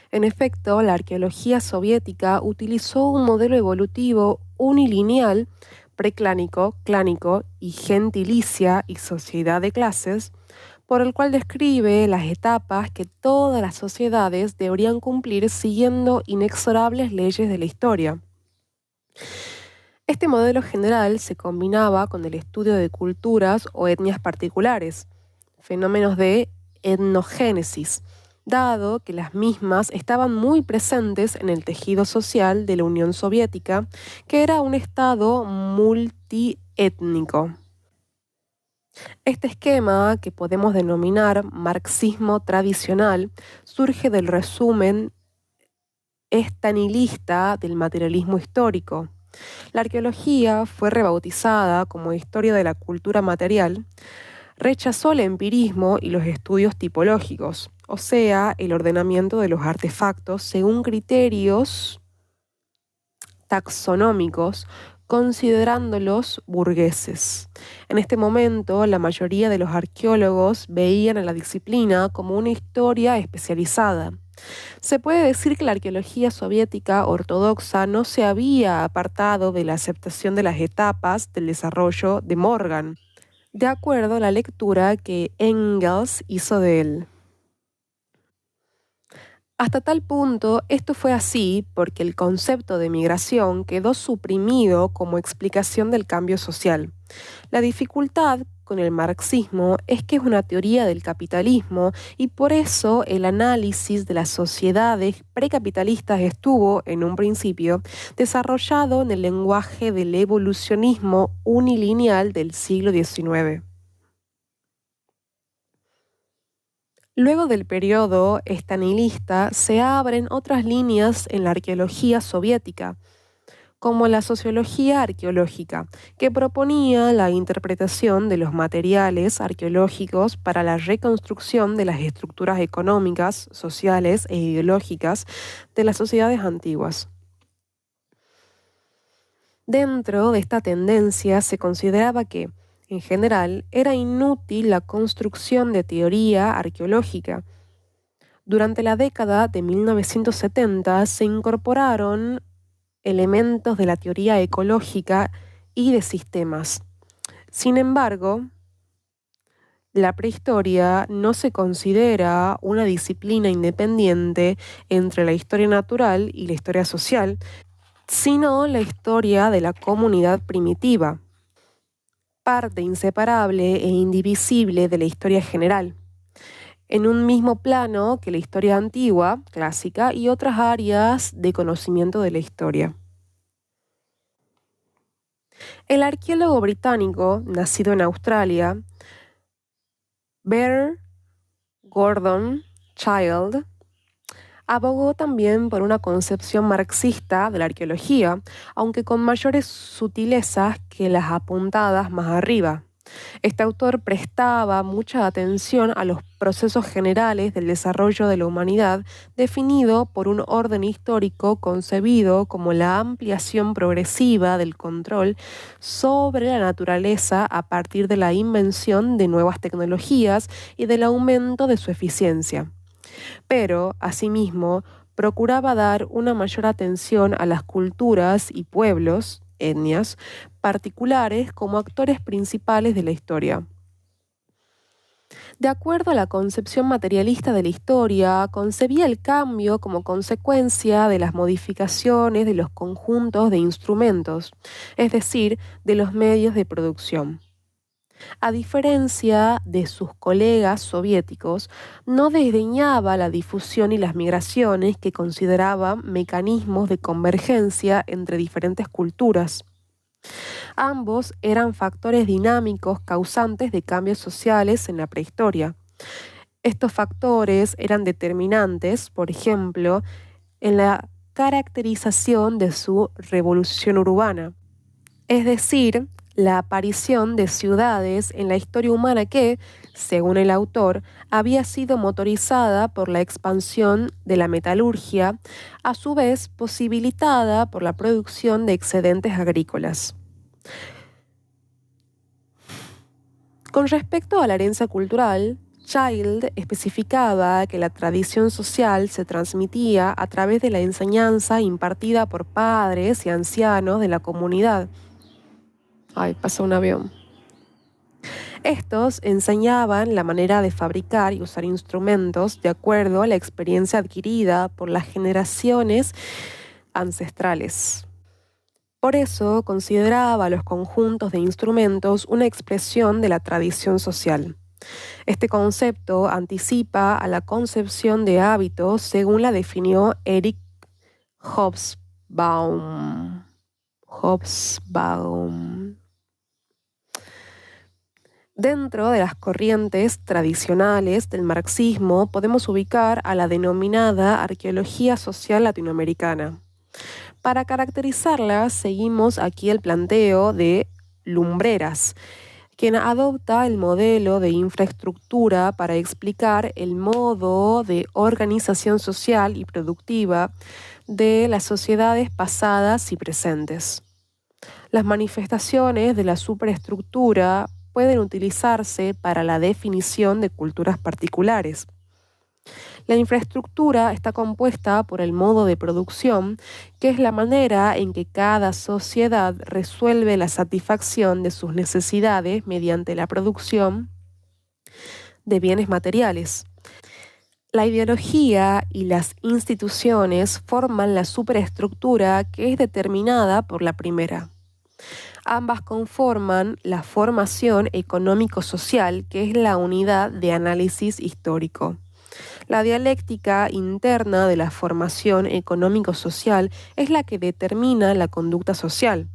En efecto, la arqueología soviética utilizó un modelo evolutivo unilineal, preclánico, clánico y gentilicia y sociedad de clases, por el cual describe las etapas que todas las sociedades deberían cumplir siguiendo inexorables leyes de la historia. Este modelo general se combinaba con el estudio de culturas o etnias particulares, fenómenos de etnogénesis, dado que las mismas estaban muy presentes en el tejido social de la Unión Soviética, que era un estado multiétnico. Este esquema, que podemos denominar marxismo tradicional, surge del resumen estanilista del materialismo histórico. La arqueología fue rebautizada como historia de la cultura material, rechazó el empirismo y los estudios tipológicos, o sea, el ordenamiento de los artefactos según criterios taxonómicos, considerándolos burgueses. En este momento, la mayoría de los arqueólogos veían a la disciplina como una historia especializada. Se puede decir que la arqueología soviética ortodoxa no se había apartado de la aceptación de las etapas del desarrollo de Morgan, de acuerdo a la lectura que Engels hizo de él. Hasta tal punto, esto fue así porque el concepto de migración quedó suprimido como explicación del cambio social. La dificultad con el marxismo es que es una teoría del capitalismo y por eso el análisis de las sociedades precapitalistas estuvo, en un principio, desarrollado en el lenguaje del evolucionismo unilineal del siglo XIX. Luego del periodo estanilista se abren otras líneas en la arqueología soviética, como la sociología arqueológica, que proponía la interpretación de los materiales arqueológicos para la reconstrucción de las estructuras económicas, sociales e ideológicas de las sociedades antiguas. Dentro de esta tendencia se consideraba que, en general, era inútil la construcción de teoría arqueológica. Durante la década de 1970 se incorporaron elementos de la teoría ecológica y de sistemas. Sin embargo, la prehistoria no se considera una disciplina independiente entre la historia natural y la historia social, sino la historia de la comunidad primitiva, parte inseparable e indivisible de la historia general, en un mismo plano que la historia antigua, clásica, y otras áreas de conocimiento de la historia. El arqueólogo británico, nacido en Australia, Bear Gordon Child, abogó también por una concepción marxista de la arqueología, aunque con mayores sutilezas que las apuntadas más arriba. Este autor prestaba mucha atención a los procesos generales del desarrollo de la humanidad, definido por un orden histórico concebido como la ampliación progresiva del control sobre la naturaleza a partir de la invención de nuevas tecnologías y del aumento de su eficiencia. Pero, asimismo, procuraba dar una mayor atención a las culturas y pueblos, etnias, particulares como actores principales de la historia. De acuerdo a la concepción materialista de la historia, concebía el cambio como consecuencia de las modificaciones de los conjuntos de instrumentos, es decir, de los medios de producción. A diferencia de sus colegas soviéticos, no desdeñaba la difusión y las migraciones que consideraba mecanismos de convergencia entre diferentes culturas. Ambos eran factores dinámicos causantes de cambios sociales en la prehistoria. Estos factores eran determinantes, por ejemplo, en la caracterización de su revolución urbana, es decir, la aparición de ciudades en la historia humana que, según el autor, había sido motorizada por la expansión de la metalurgia, a su vez posibilitada por la producción de excedentes agrícolas. Con respecto a la herencia cultural, Child especificaba que la tradición social se transmitía a través de la enseñanza impartida por padres y ancianos de la comunidad. Ay, pasó un avión. Estos enseñaban la manera de fabricar y usar instrumentos de acuerdo a la experiencia adquirida por las generaciones ancestrales. Por eso consideraba los conjuntos de instrumentos una expresión de la tradición social. Este concepto anticipa a la concepción de hábitos según la definió Eric Hobsbawm. Hobsbawm. Dentro de las corrientes tradicionales del marxismo podemos ubicar a la denominada arqueología social latinoamericana. Para caracterizarla, seguimos aquí el planteo de Lumbreras, quien adopta el modelo de infraestructura para explicar el modo de organización social y productiva de las sociedades pasadas y presentes. Las manifestaciones de la superestructura pueden utilizarse para la definición de culturas particulares. La infraestructura está compuesta por el modo de producción, que es la manera en que cada sociedad resuelve la satisfacción de sus necesidades mediante la producción de bienes materiales. La ideología y las instituciones forman la superestructura que es determinada por la primera. Ambas conforman la formación económico-social, que es la unidad de análisis histórico. La dialéctica interna de la formación económico-social es la que determina la conducta social.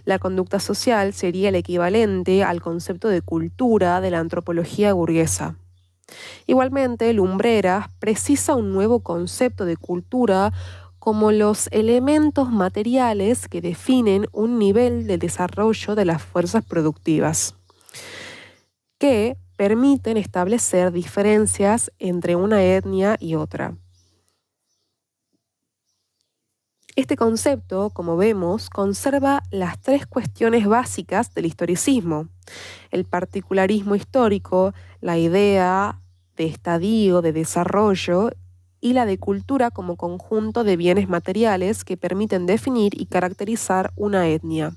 La conducta social sería el equivalente al concepto de cultura de la antropología burguesa. Igualmente, Lumbreras precisa un nuevo concepto de cultura como los elementos materiales que definen un nivel de desarrollo de las fuerzas productivas, que permiten establecer diferencias entre una etnia y otra. Este concepto, como vemos, conserva las tres cuestiones básicas del historicismo: el particularismo histórico, la idea de estadio, de desarrollo, y la de cultura como conjunto de bienes materiales que permiten definir y caracterizar una etnia.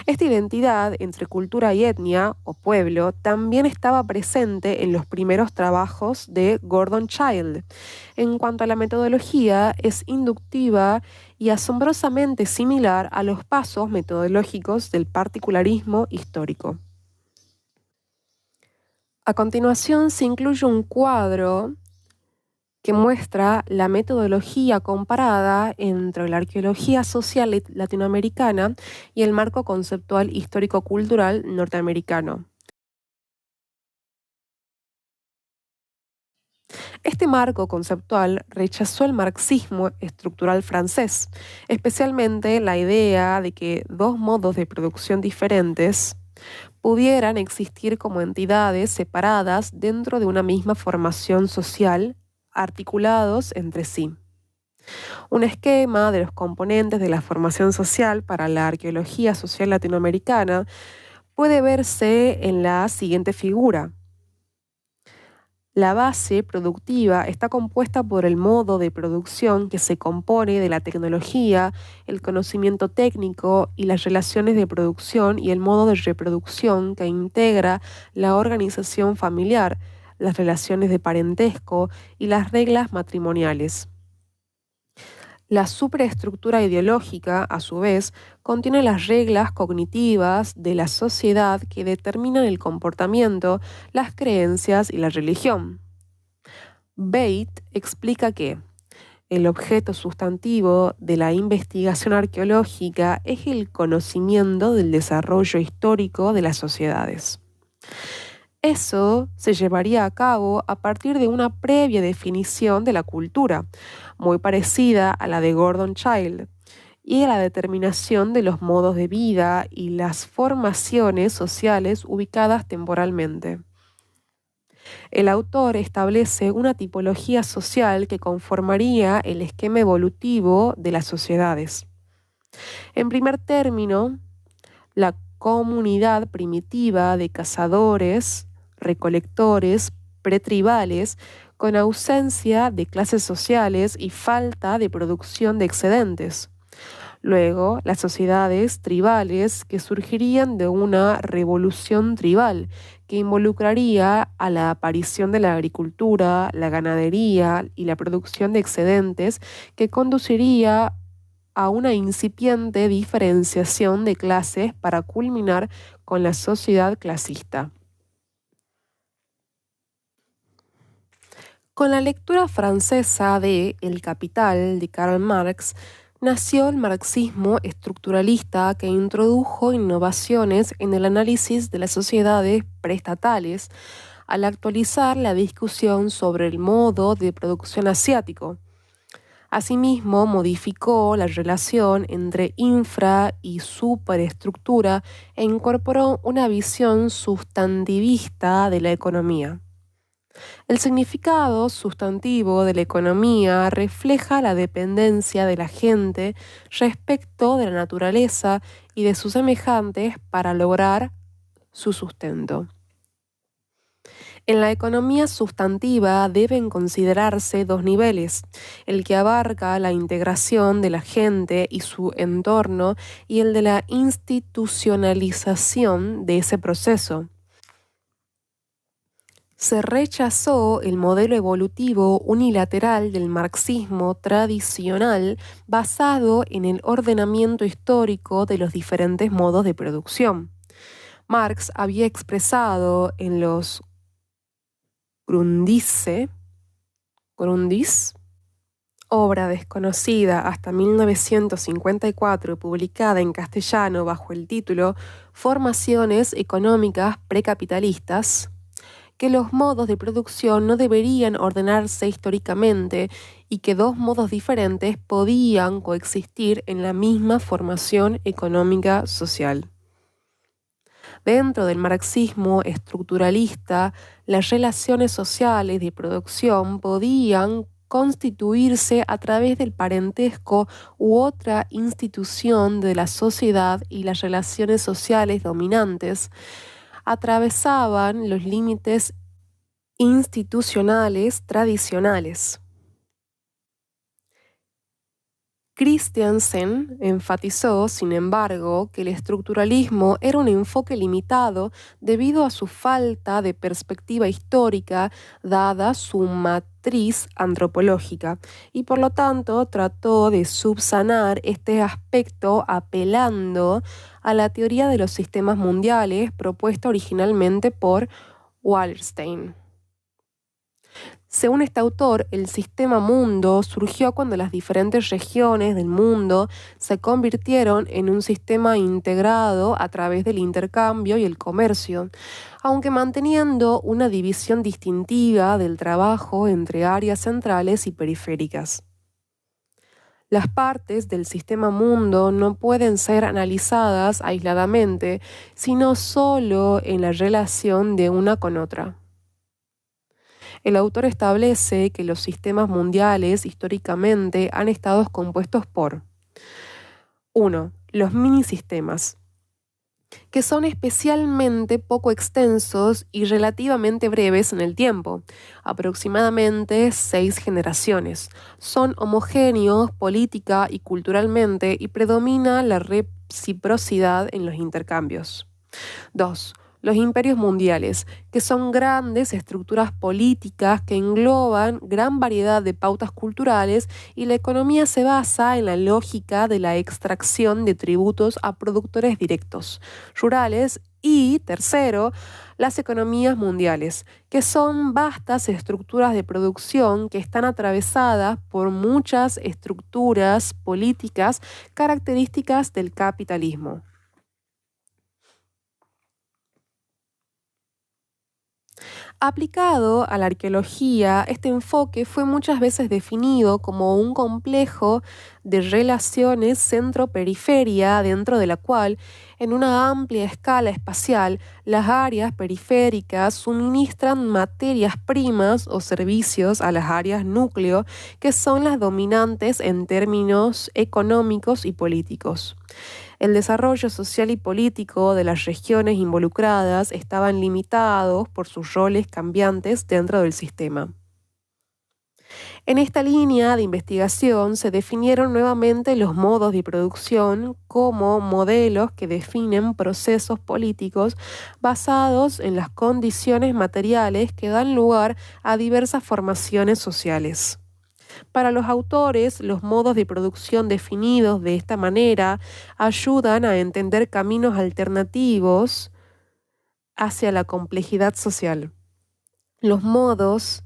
Esta identidad entre cultura y etnia, o pueblo, también estaba presente en los primeros trabajos de Gordon Childe. En cuanto a la metodología, es inductiva y asombrosamente similar a los pasos metodológicos del particularismo histórico. A continuación se incluye un cuadro que muestra la metodología comparada entre la arqueología social latinoamericana y el marco conceptual histórico-cultural norteamericano. Este marco conceptual rechazó el marxismo estructural francés, especialmente la idea de que dos modos de producción diferentes pudieran existir como entidades separadas dentro de una misma formación social, articulados entre sí. Un esquema de los componentes de la formación social para la arqueología social latinoamericana puede verse en la siguiente figura. La base productiva está compuesta por el modo de producción que se compone de la tecnología, el conocimiento técnico y las relaciones de producción, y el modo de reproducción que integra la organización familiar, las relaciones de parentesco y las reglas matrimoniales. La superestructura ideológica, a su vez, contiene las reglas cognitivas de la sociedad que determinan el comportamiento, las creencias y la religión. Bate explica que el objeto sustantivo de la investigación arqueológica es el conocimiento del desarrollo histórico de las sociedades. Eso se llevaría a cabo a partir de una previa definición de la cultura, muy parecida a la de Gordon Childe, y a la determinación de los modos de vida y las formaciones sociales ubicadas temporalmente. El autor establece una tipología social que conformaría el esquema evolutivo de las sociedades. En primer término, la comunidad primitiva de cazadores, recolectores, pretribales, con ausencia de clases sociales y falta de producción de excedentes. Luego, las sociedades tribales, que surgirían de una revolución tribal que involucraría a la aparición de la agricultura, la ganadería y la producción de excedentes, que conduciría a una incipiente diferenciación de clases para culminar con la sociedad clasista. Con la lectura francesa de El Capital de Karl Marx, nació el marxismo estructuralista que introdujo innovaciones en el análisis de las sociedades preestatales al actualizar la discusión sobre el modo de producción asiático. Asimismo, modificó la relación entre infra y superestructura e incorporó una visión sustantivista de la economía. El significado sustantivo de la economía refleja la dependencia de la gente respecto de la naturaleza y de sus semejantes para lograr su sustento. En la economía sustantiva deben considerarse dos niveles, el que abarca la integración de la gente y su entorno y el de la institucionalización de ese proceso. Se rechazó el modelo evolutivo unilateral del marxismo tradicional basado en el ordenamiento histórico de los diferentes modos de producción. Marx había expresado en los Grundrisse, obra desconocida hasta 1954 y publicada en castellano bajo el título Formaciones económicas precapitalistas, que los modos de producción no deberían ordenarse históricamente y que dos modos diferentes podían coexistir en la misma formación económica social. Dentro del marxismo estructuralista, las relaciones sociales de producción podían constituirse a través del parentesco u otra institución de la sociedad y las relaciones sociales dominantes atravesaban los límites institucionales tradicionales. Christiansen enfatizó, sin embargo, que el estructuralismo era un enfoque limitado debido a su falta de perspectiva histórica dada su matriz antropológica y por lo tanto trató de subsanar este aspecto apelando a la teoría de los sistemas mundiales propuesta originalmente por Wallerstein. Según este autor, el sistema mundo surgió cuando las diferentes regiones del mundo se convirtieron en un sistema integrado a través del intercambio y el comercio, aunque manteniendo una división distintiva del trabajo entre áreas centrales y periféricas. Las partes del sistema mundo no pueden ser analizadas aisladamente, sino solo en la relación de una con otra. El autor establece que los sistemas mundiales históricamente han estado compuestos por 1. Los minisistemas, que son especialmente poco extensos y relativamente breves en el tiempo, aproximadamente 6 generaciones. Son homogéneos política y culturalmente y predomina la reciprocidad en los intercambios. 2. Los imperios mundiales, que son grandes estructuras políticas que engloban gran variedad de pautas culturales y la economía se basa en la lógica de la extracción de tributos a productores directos, rurales y, tercero, las economías mundiales, que son vastas estructuras de producción que están atravesadas por muchas estructuras políticas características del capitalismo. Aplicado a la arqueología, este enfoque fue muchas veces definido como un complejo de relaciones centro-periferia dentro de la cual, en una amplia escala espacial, las áreas periféricas suministran materias primas o servicios a las áreas núcleo, que son las dominantes en términos económicos y políticos. El desarrollo social y político de las regiones involucradas estaban limitados por sus roles cambiantes dentro del sistema. En esta línea de investigación se definieron nuevamente los modos de producción como modelos que definen procesos políticos basados en las condiciones materiales que dan lugar a diversas formaciones sociales. Para los autores, los modos de producción definidos de esta manera ayudan a entender caminos alternativos hacia la complejidad social. Los modos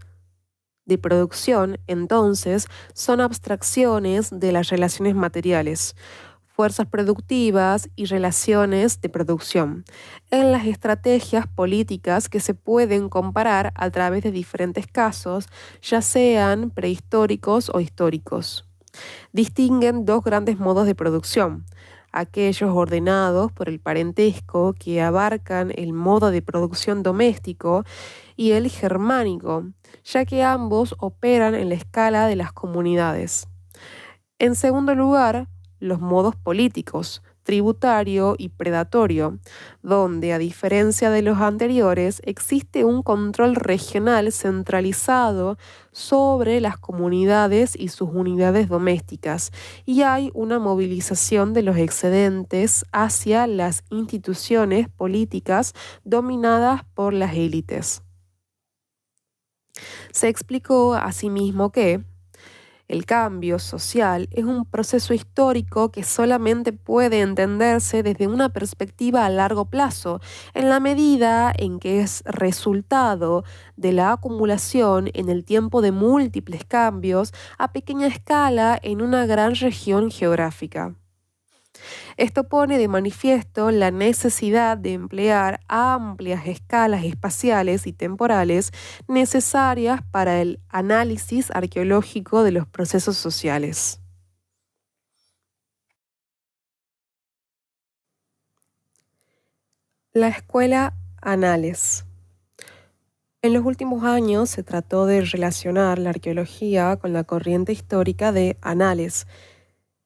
de producción, entonces, son abstracciones de las relaciones materiales, fuerzas productivas y relaciones de producción, en las estrategias políticas que se pueden comparar a través de diferentes casos, ya sean prehistóricos o históricos. Distinguen dos grandes modos de producción: aquellos ordenados por el parentesco, que abarcan el modo de producción doméstico, y el germánico, ya que ambos operan en la escala de las comunidades. En segundo lugar, los modos políticos, tributario y predatorio, donde, a diferencia de los anteriores, existe un control regional centralizado sobre las comunidades y sus unidades domésticas, y hay una movilización de los excedentes hacia las instituciones políticas dominadas por las élites. Se explicó asimismo que el cambio social es un proceso histórico que solamente puede entenderse desde una perspectiva a largo plazo, en la medida en que es resultado de la acumulación en el tiempo de múltiples cambios a pequeña escala en una gran región geográfica. Esto pone de manifiesto la necesidad de emplear amplias escalas espaciales y temporales necesarias para el análisis arqueológico de los procesos sociales. La escuela Anales. En los últimos años se trató de relacionar la arqueología con la corriente histórica de Anales.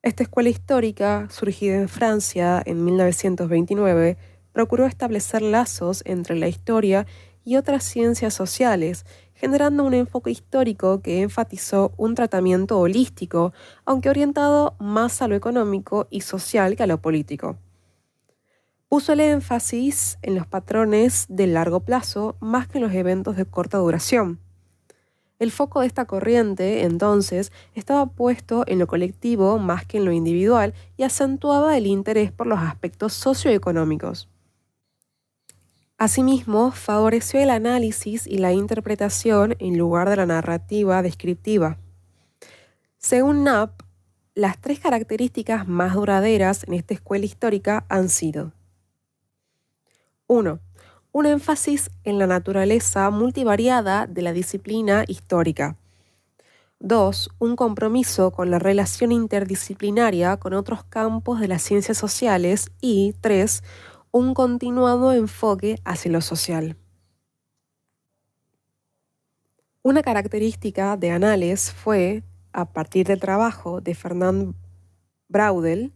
Esta escuela histórica, surgida en Francia en 1929, procuró establecer lazos entre la historia y otras ciencias sociales, generando un enfoque histórico que enfatizó un tratamiento holístico, aunque orientado más a lo económico y social que a lo político. Puso el énfasis en los patrones de largo plazo más que en los eventos de corta duración. El foco de esta corriente, entonces, estaba puesto en lo colectivo más que en lo individual y acentuaba el interés por los aspectos socioeconómicos. Asimismo, favoreció el análisis y la interpretación en lugar de la narrativa descriptiva. Según Knapp, las tres características más duraderas en esta escuela histórica han sido: 1. Un énfasis en la naturaleza multivariada de la disciplina histórica. 2. Un compromiso con la relación interdisciplinaria con otros campos de las ciencias sociales. Y 3. Un continuado enfoque hacia lo social. Una característica de Anales fue, a partir del trabajo de Fernand Braudel,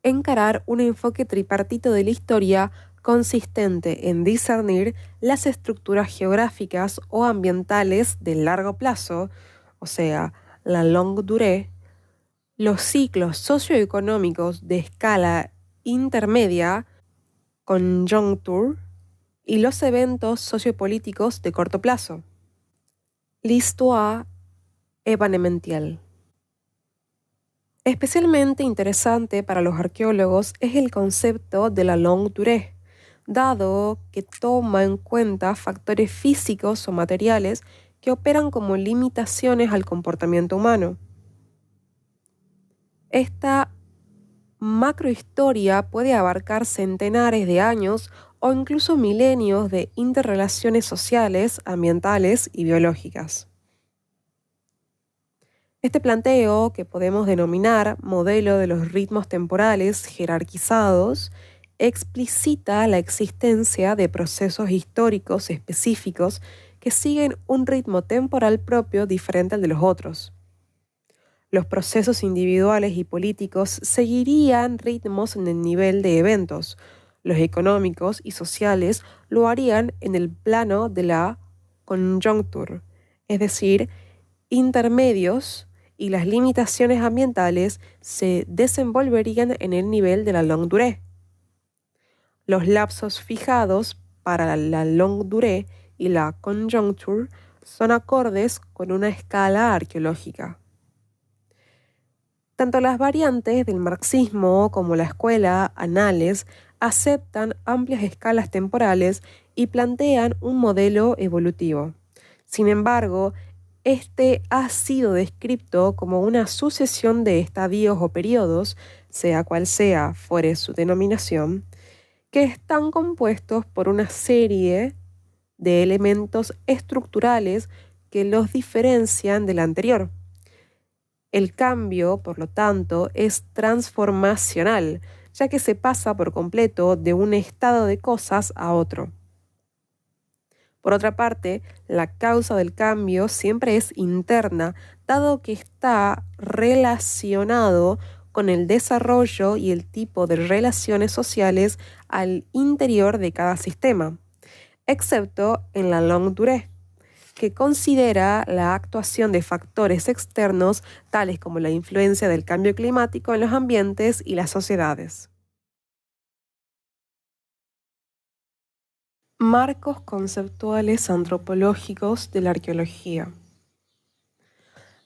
encarar un enfoque tripartito de la historia consistente en discernir las estructuras geográficas o ambientales de largo plazo, o sea, la longue durée, los ciclos socioeconómicos de escala intermedia, conjoncture, y los eventos sociopolíticos de corto plazo, l'histoire événementielle. Especialmente interesante para los arqueólogos es el concepto de la longue durée, dado que toma en cuenta factores físicos o materiales que operan como limitaciones al comportamiento humano. Esta macrohistoria puede abarcar centenares de años o incluso milenios de interrelaciones sociales, ambientales y biológicas. Este planteo, que podemos denominar modelo de los ritmos temporales jerarquizados, explicita la existencia de procesos históricos específicos que siguen un ritmo temporal propio diferente al de los otros. Los procesos individuales y políticos seguirían ritmos en el nivel de eventos. Los económicos y sociales lo harían en el plano de la conjoncture, es decir, intermedios, y las limitaciones ambientales se desenvolverían en el nivel de la longue durée. Los lapsos fijados para la longue durée y la conjoncture son acordes con una escala arqueológica. Tanto las variantes del marxismo como la escuela Anales aceptan amplias escalas temporales y plantean un modelo evolutivo. Sin embargo, Este ha sido descrito como una sucesión de estadios o periodos, sea cual sea fuere su denominación, que están compuestos por una serie de elementos estructurales que los diferencian del anterior. El cambio, por lo tanto, es transformacional, ya que se pasa por completo de un estado de cosas a otro. Por otra parte, la causa del cambio siempre es interna, dado que está relacionado con el desarrollo y el tipo de relaciones sociales al interior de cada sistema, excepto en la longue durée, que considera la actuación de factores externos tales como la influencia del cambio climático en los ambientes y las sociedades. Marcos conceptuales antropológicos de la arqueología.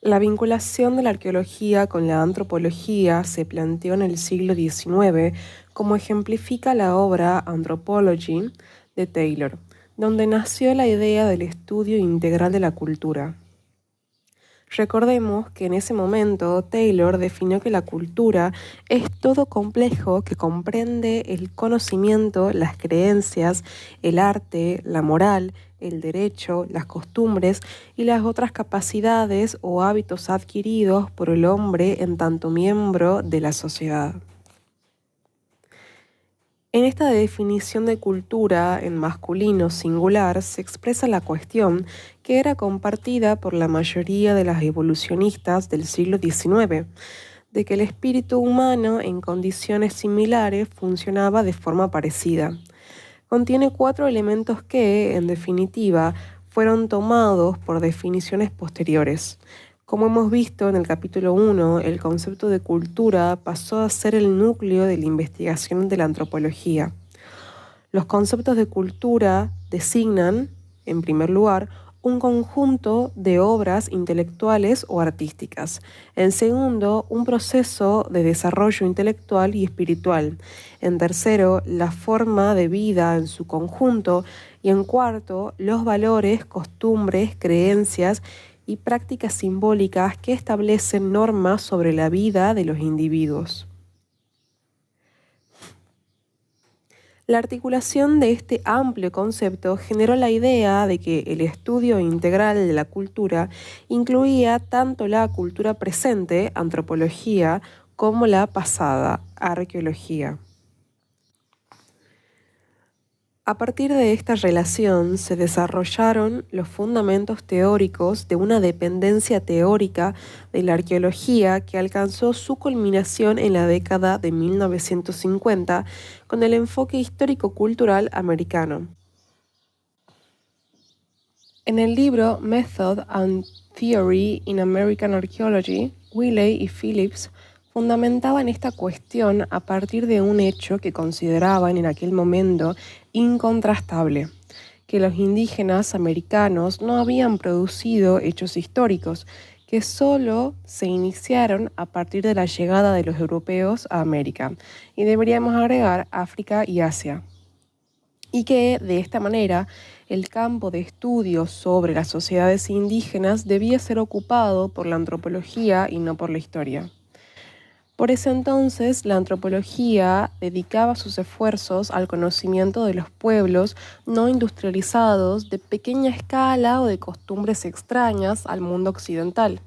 La vinculación de la arqueología con la antropología se planteó en el siglo XIX, como ejemplifica la obra Anthropology de Taylor, donde nació la idea del estudio integral de la cultura. Recordemos que en ese momento Taylor definió que la cultura es todo complejo que comprende el conocimiento, las creencias, el arte, la moral, el derecho, las costumbres y las otras capacidades o hábitos adquiridos por el hombre en tanto miembro de la sociedad. En esta definición de cultura en masculino singular se expresa la cuestión que era compartida por la mayoría de las evolucionistas del siglo XIX, de que el espíritu humano en condiciones similares funcionaba de forma parecida. Contiene 4 elementos que, en definitiva, fueron tomados por definiciones posteriores. Como hemos visto en el capítulo 1, el concepto de cultura pasó a ser el núcleo de la investigación de la antropología. Los conceptos de cultura designan, en primer lugar, un conjunto de obras intelectuales o artísticas. En segundo, un proceso de desarrollo intelectual y espiritual. En tercero, la forma de vida en su conjunto. Y en cuarto, los valores, costumbres, creencias y prácticas simbólicas que establecen normas sobre la vida de los individuos. La articulación de este amplio concepto generó la idea de que el estudio integral de la cultura incluía tanto la cultura presente, antropología, como la pasada, arqueología. A partir de esta relación se desarrollaron los fundamentos teóricos de una dependencia teórica de la arqueología que alcanzó su culminación en la década de 1950 con el enfoque histórico-cultural americano. En el libro Method and Theory in American Archaeology, Willey y Phillips fundamentaban esta cuestión a partir de un hecho que consideraban en aquel momento incontrastable, que los indígenas americanos no habían producido hechos históricos, que solo se iniciaron a partir de la llegada de los europeos a América, y deberíamos agregar África y Asia, y que, de esta manera, el campo de estudio sobre las sociedades indígenas debía ser ocupado por la antropología y no por la historia. Por ese entonces, la antropología dedicaba sus esfuerzos al conocimiento de los pueblos no industrializados de pequeña escala o de costumbres extrañas al mundo occidental,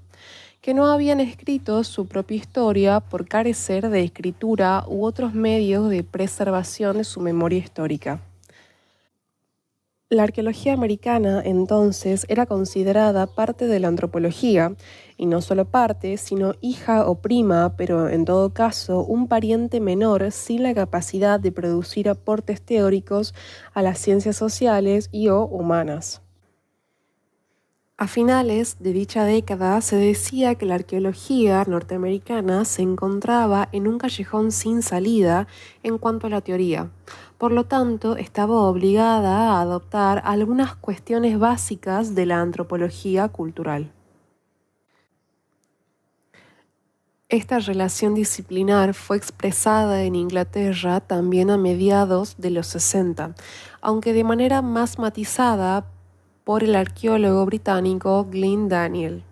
que no habían escrito su propia historia por carecer de escritura u otros medios de preservación de su memoria histórica. La arqueología americana, entonces, era considerada parte de la antropología, y no solo parte, sino hija o prima, pero en todo caso un pariente menor sin la capacidad de producir aportes teóricos a las ciencias sociales y o humanas. A finales de dicha década se decía que la arqueología norteamericana se encontraba en un callejón sin salida en cuanto a la teoría. Por lo tanto, estaba obligada a adoptar algunas cuestiones básicas de la antropología cultural. Esta relación disciplinar fue expresada en Inglaterra también a mediados de los 60, aunque de manera más matizada por el arqueólogo británico Glyn Daniel.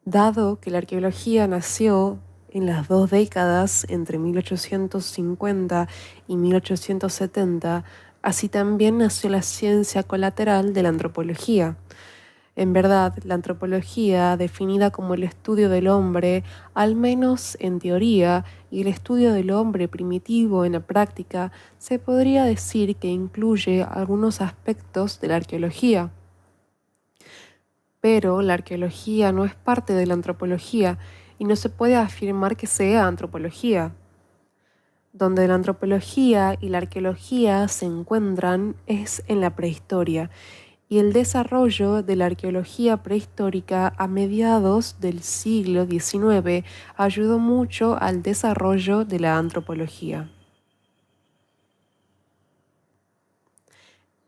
Dado que la arqueología nació en las dos décadas entre 1850 y 1870, así también nació la ciencia colateral de la antropología. En verdad, la antropología, definida como el estudio del hombre, al menos en teoría, y el estudio del hombre primitivo en la práctica, se podría decir que incluye algunos aspectos de la arqueología. Pero la arqueología no es parte de la antropología y no se puede afirmar que sea antropología. Donde la antropología y la arqueología se encuentran es en la prehistoria y el desarrollo de la arqueología prehistórica a mediados del siglo XIX ayudó mucho al desarrollo de la antropología.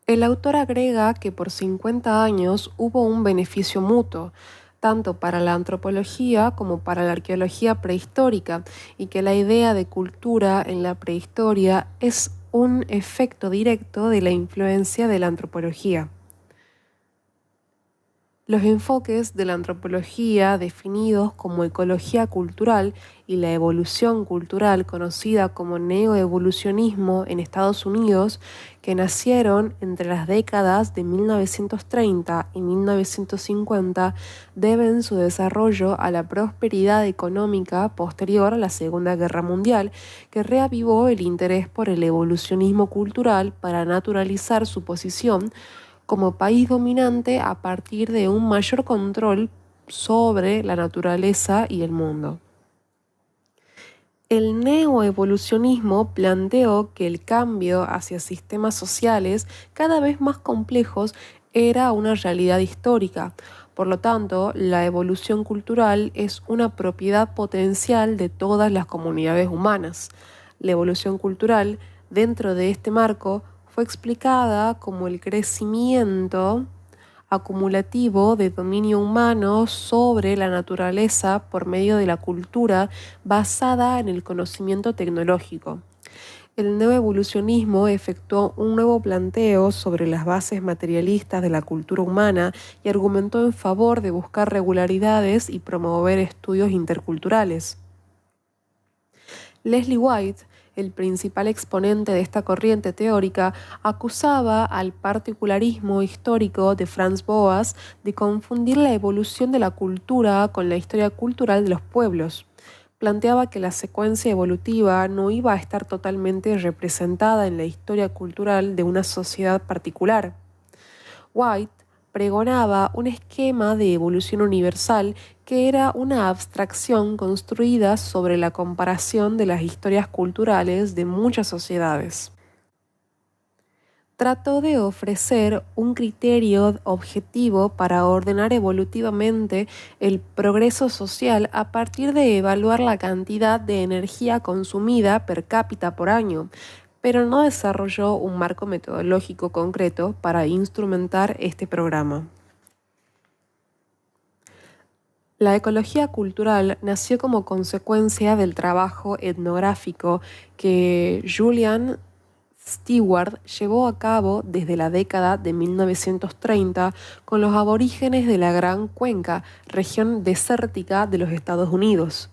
El autor agrega que por 50 años hubo un beneficio mutuo, tanto para la antropología como para la arqueología prehistórica, y que la idea de cultura en la prehistoria es un efecto directo de la influencia de la antropología. Los enfoques de la antropología, definidos como ecología cultural, y la evolución cultural, conocida como neoevolucionismo en Estados Unidos, que nacieron entre las décadas de 1930 y 1950, deben su desarrollo a la prosperidad económica posterior a la Segunda Guerra Mundial, que reavivó el interés por el evolucionismo cultural para naturalizar su posición como país dominante a partir de un mayor control sobre la naturaleza y el mundo. El neoevolucionismo planteó que el cambio hacia sistemas sociales cada vez más complejos era una realidad histórica. Por lo tanto, la evolución cultural es una propiedad potencial de todas las comunidades humanas. La evolución cultural, dentro de este marco, fue explicada como el crecimiento acumulativo de dominio humano sobre la naturaleza por medio de la cultura basada en el conocimiento tecnológico. El neoevolucionismo efectuó un nuevo planteo sobre las bases materialistas de la cultura humana y argumentó en favor de buscar regularidades y promover estudios interculturales. Leslie White, el principal exponente de esta corriente teórica, acusaba al particularismo histórico de Franz Boas de confundir la evolución de la cultura con la historia cultural de los pueblos. Planteaba que la secuencia evolutiva no iba a estar totalmente representada en la historia cultural de una sociedad particular. White pregonaba un esquema de evolución universal que era una abstracción construida sobre la comparación de las historias culturales de muchas sociedades. Trató de ofrecer un criterio objetivo para ordenar evolutivamente el progreso social a partir de evaluar la cantidad de energía consumida per cápita por año, pero no desarrolló un marco metodológico concreto para instrumentar este programa. La ecología cultural nació como consecuencia del trabajo etnográfico que Julian Stewart llevó a cabo desde la década de 1930 con los aborígenes de la Gran Cuenca, región desértica de los Estados Unidos.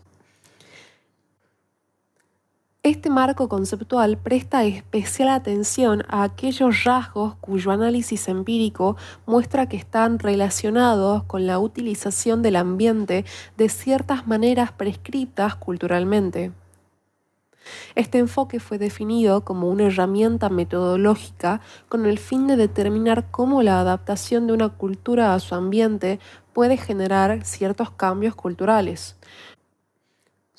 Este marco conceptual presta especial atención a aquellos rasgos cuyo análisis empírico muestra que están relacionados con la utilización del ambiente de ciertas maneras prescritas culturalmente. Este enfoque fue definido como una herramienta metodológica con el fin de determinar cómo la adaptación de una cultura a su ambiente puede generar ciertos cambios culturales.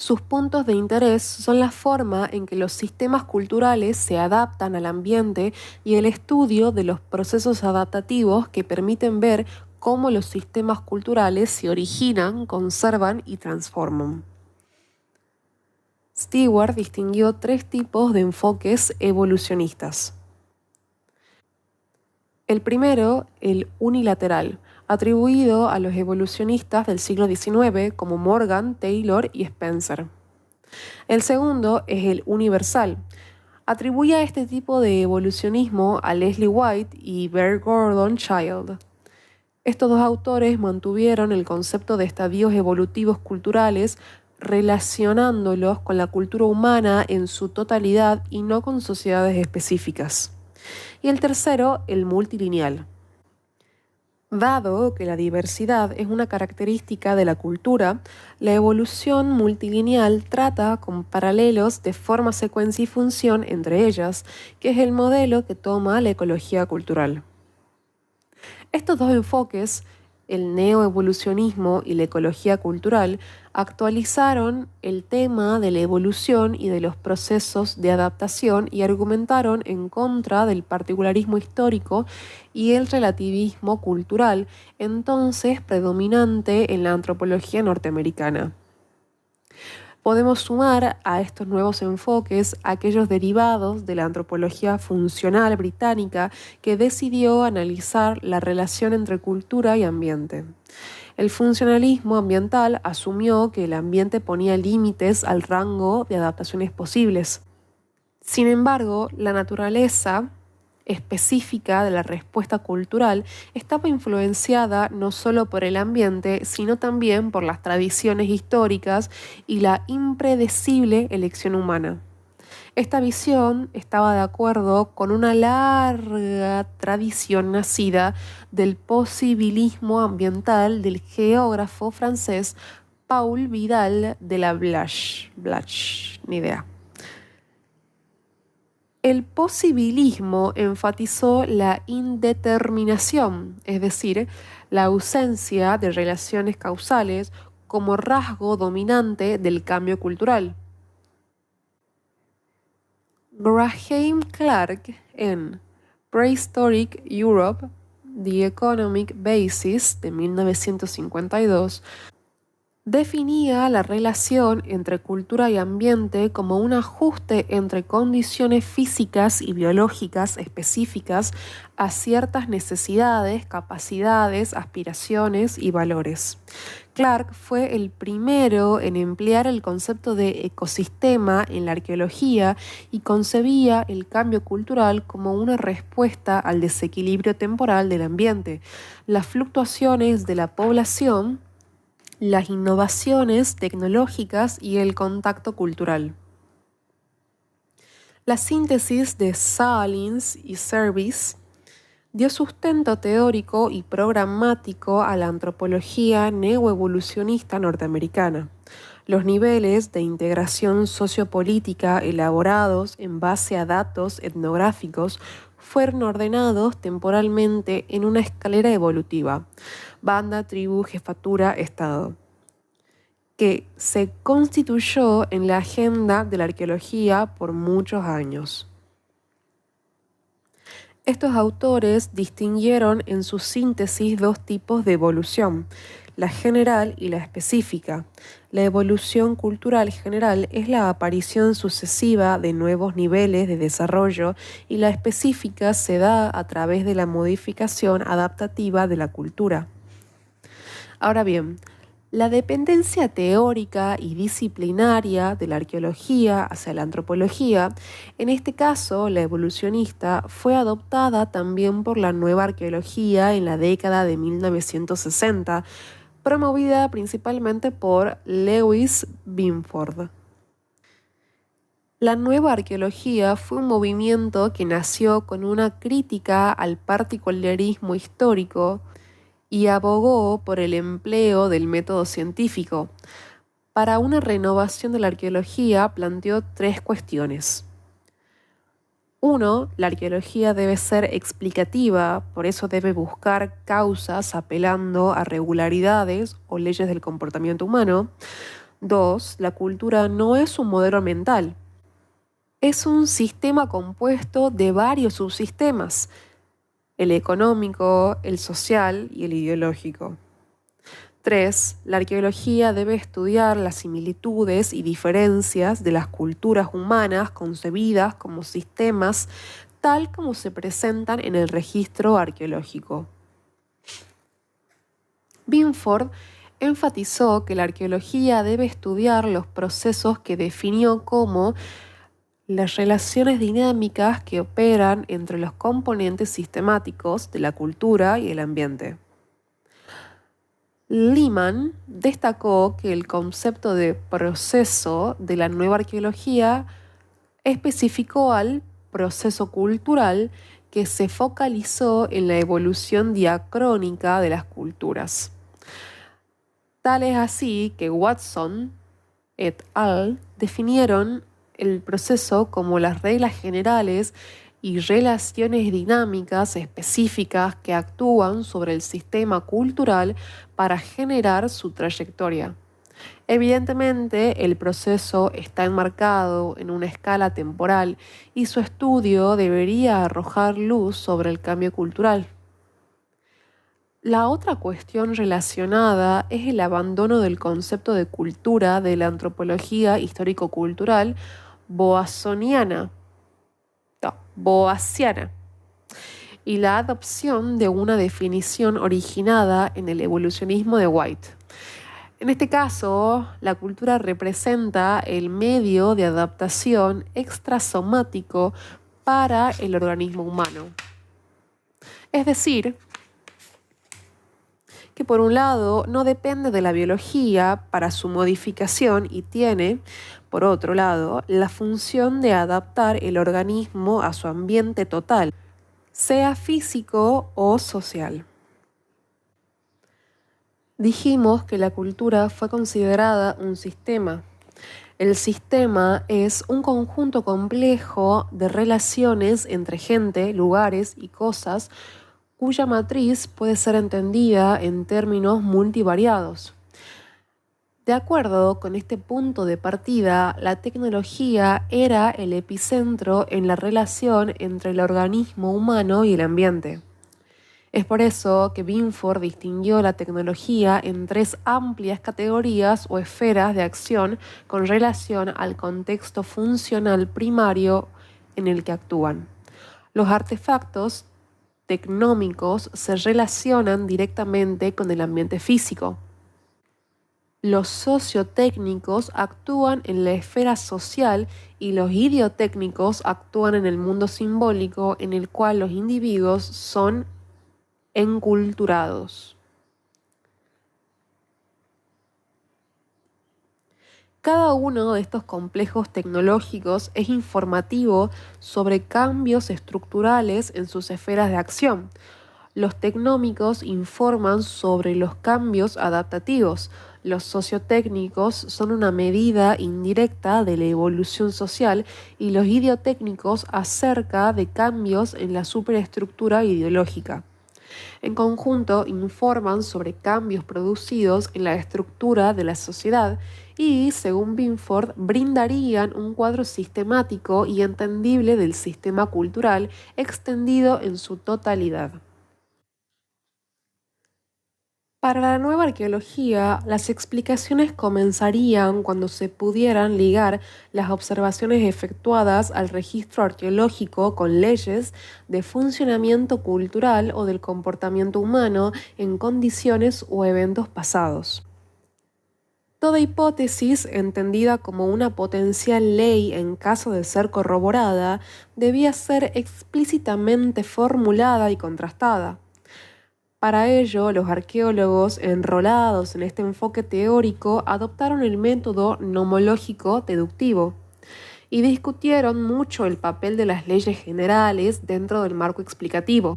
Sus puntos de interés son la forma en que los sistemas culturales se adaptan al ambiente y el estudio de los procesos adaptativos que permiten ver cómo los sistemas culturales se originan, conservan y transforman. Stewart distinguió 3 tipos de enfoques evolucionistas. El primero, el unilateral, atribuido a los evolucionistas del siglo XIX como Morgan, Taylor y Spencer. El segundo es el universal, Atribuye este tipo de evolucionismo a Leslie White y Bert Gordon Childe. Estos dos autores mantuvieron el concepto de estadios evolutivos culturales relacionándolos con la cultura humana en su totalidad y no con sociedades específicas. Y el tercero, el multilineal. Dado que la diversidad es una característica de la cultura, la evolución multilineal trata con paralelos de forma, secuencia y función entre ellas, que es el modelo que toma la ecología cultural. Estos dos enfoques, el neoevolucionismo y la ecología cultural, actualizaron el tema de la evolución y de los procesos de adaptación y argumentaron en contra del particularismo histórico y el relativismo cultural, entonces predominante en la antropología norteamericana. Podemos sumar a estos nuevos enfoques aquellos derivados de la antropología funcional británica que decidió analizar la relación entre cultura y ambiente. El funcionalismo ambiental asumió que el ambiente ponía límites al rango de adaptaciones posibles. Sin embargo, la naturaleza específica de la respuesta cultural estaba influenciada no solo por el ambiente, sino también por las tradiciones históricas y la impredecible elección humana. Esta visión estaba de acuerdo con una larga tradición nacida del posibilismo ambiental del geógrafo francés Paul Vidal de la Blache, ni idea. El posibilismo enfatizó la indeterminación, es decir, la ausencia de relaciones causales como rasgo dominante del cambio cultural. Graham Clark, en Prehistoric Europe, The Economic Basis, de 1952, definía la relación entre cultura y ambiente como un ajuste entre condiciones físicas y biológicas específicas a ciertas necesidades, capacidades, aspiraciones y valores. Clark fue el primero en emplear el concepto de ecosistema en la arqueología y concebía el cambio cultural como una respuesta al desequilibrio temporal del ambiente, las fluctuaciones de la población, las innovaciones tecnológicas y el contacto cultural. La síntesis de Salins y Service dio sustento teórico y programático a la antropología neoevolucionista norteamericana. Los niveles de integración sociopolítica elaborados en base a datos etnográficos fueron ordenados temporalmente en una escalera evolutiva, banda, tribu, jefatura, estado, que se constituyó en la agenda de la arqueología por muchos años. Estos autores distinguieron en su síntesis dos tipos de evolución, la general y la específica. La evolución cultural general es la aparición sucesiva de nuevos niveles de desarrollo y la específica se da a través de la modificación adaptativa de la cultura. Ahora bien, la dependencia teórica y disciplinaria de la arqueología hacia la antropología, en este caso la evolucionista, fue adoptada también por la nueva arqueología en la década de 1960, promovida principalmente por Lewis Binford. La nueva arqueología fue un movimiento que nació con una crítica al particularismo histórico y abogó por el empleo del método científico. Para una renovación de la arqueología planteó tres cuestiones. 1. La arqueología debe ser explicativa, por eso debe buscar causas apelando a regularidades o leyes del comportamiento humano. 2. La cultura no es un modelo mental, es un sistema compuesto de varios subsistemas, el económico, el social y el ideológico. 3. La arqueología debe estudiar las similitudes y diferencias de las culturas humanas concebidas como sistemas tal como se presentan en el registro arqueológico. Binford enfatizó que la arqueología debe estudiar los procesos que definió como las relaciones dinámicas que operan entre los componentes sistemáticos de la cultura y el ambiente. Lehman destacó que el concepto de proceso de la nueva arqueología especificó al proceso cultural que se focalizó en la evolución diacrónica de las culturas. Tal es así que Watson et al. Definieron el proceso como las reglas generales y relaciones dinámicas específicas que actúan sobre el sistema cultural para generar su trayectoria. Evidentemente, el proceso está enmarcado en una escala temporal y su estudio debería arrojar luz sobre el cambio cultural. La otra cuestión relacionada es el abandono del concepto de cultura de la antropología histórico-cultural boasoniana, boasiana, y la adopción de una definición originada en el evolucionismo de White. En este caso, la cultura representa el medio de adaptación extrasomático para el organismo humano. Es decir, que por un lado no depende de la biología para su modificación y tiene, por otro lado, la función de adaptar el organismo a su ambiente total, sea físico o social. Dijimos que la cultura fue considerada un sistema. El sistema es un conjunto complejo de relaciones entre gente, lugares y cosas cuya matriz puede ser entendida en términos multivariados. De acuerdo con este punto de partida, la tecnología era el epicentro en la relación entre el organismo humano y el ambiente. Es por eso que Binford distinguió la tecnología en 3 amplias categorías o esferas de acción con relación al contexto funcional primario en el que actúan. Los artefactos tecnómicos se relacionan directamente con el ambiente físico. Los sociotécnicos actúan en la esfera social y los idiotécnicos actúan en el mundo simbólico en el cual los individuos son enculturados. Cada uno de estos complejos tecnológicos es informativo sobre cambios estructurales en sus esferas de acción. Los tecnómicos informan sobre los cambios adaptativos. Los sociotécnicos son una medida indirecta de la evolución social y los idiotécnicos acerca de cambios en la superestructura ideológica. En conjunto, informan sobre cambios producidos en la estructura de la sociedad y, según Binford, brindarían un cuadro sistemático y entendible del sistema cultural extendido en su totalidad. Para la nueva arqueología, las explicaciones comenzarían cuando se pudieran ligar las observaciones efectuadas al registro arqueológico con leyes de funcionamiento cultural o del comportamiento humano en condiciones o eventos pasados. Toda hipótesis, entendida como una potencial ley en caso de ser corroborada, debía ser explícitamente formulada y contrastada. Para ello, los arqueólogos enrolados en este enfoque teórico adoptaron el método nomológico deductivo y discutieron mucho el papel de las leyes generales dentro del marco explicativo.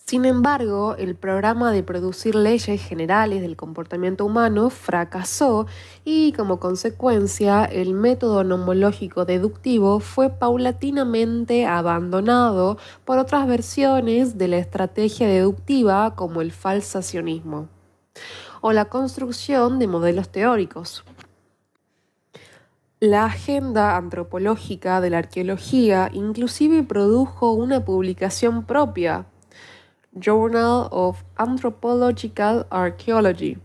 Sin embargo, el programa de producir leyes generales del comportamiento humano fracasó y, como consecuencia, el método nomológico deductivo fue paulatinamente abandonado por otras versiones de la estrategia deductiva como el falsacionismo o la construcción de modelos teóricos. La agenda antropológica de la arqueología inclusive produjo una publicación propia, Journal of Anthropological Archaeology,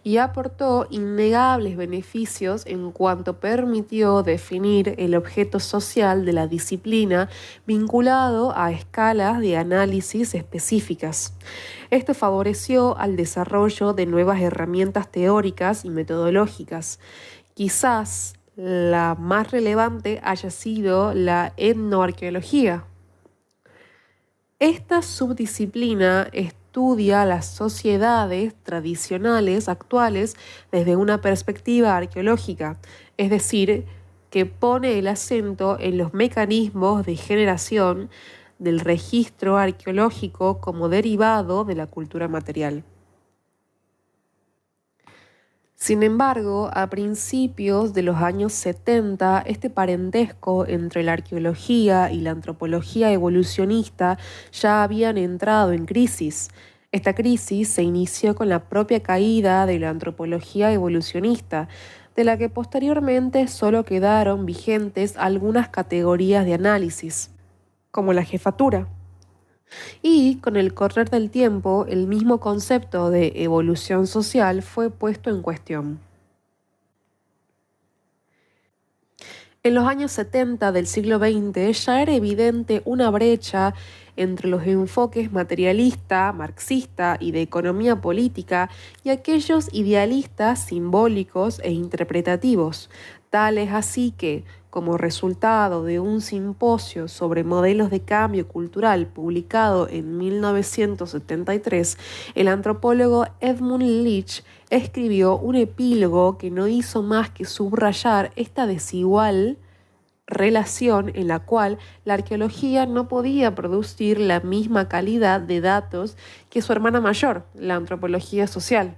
y aportó innegables beneficios en cuanto permitió definir el objeto social de la disciplina vinculado a escalas de análisis específicas. Esto favoreció al desarrollo de nuevas herramientas teóricas y metodológicas. Quizás la más relevante haya sido la etnoarqueología. Esta subdisciplina estudia las sociedades tradicionales actuales desde una perspectiva arqueológica, es decir, que pone el acento en los mecanismos de generación del registro arqueológico como derivado de la cultura material. Sin embargo, a principios de los años 70, este parentesco entre la arqueología y la antropología evolucionista ya habían entrado en crisis. Esta crisis se inició con la propia caída de la antropología evolucionista, de la que posteriormente solo quedaron vigentes algunas categorías de análisis, como la jefatura. Y con el correr del tiempo, el mismo concepto de evolución social fue puesto en cuestión. En los años 70 del siglo XX ya era evidente una brecha entre los enfoques materialista, marxista y de economía política y aquellos idealistas simbólicos e interpretativos. Tal es así que, como resultado de un simposio sobre modelos de cambio cultural publicado en 1973, el antropólogo Edmund Leach escribió un epílogo que no hizo más que subrayar esta desigual relación en la cual la arqueología no podía producir la misma calidad de datos que su hermana mayor, la antropología social.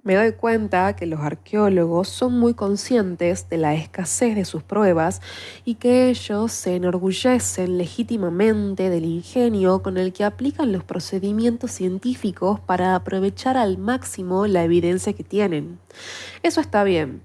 Me doy cuenta que los arqueólogos son muy conscientes de la escasez de sus pruebas y que ellos se enorgullecen legítimamente del ingenio con el que aplican los procedimientos científicos para aprovechar al máximo la evidencia que tienen. Eso está bien,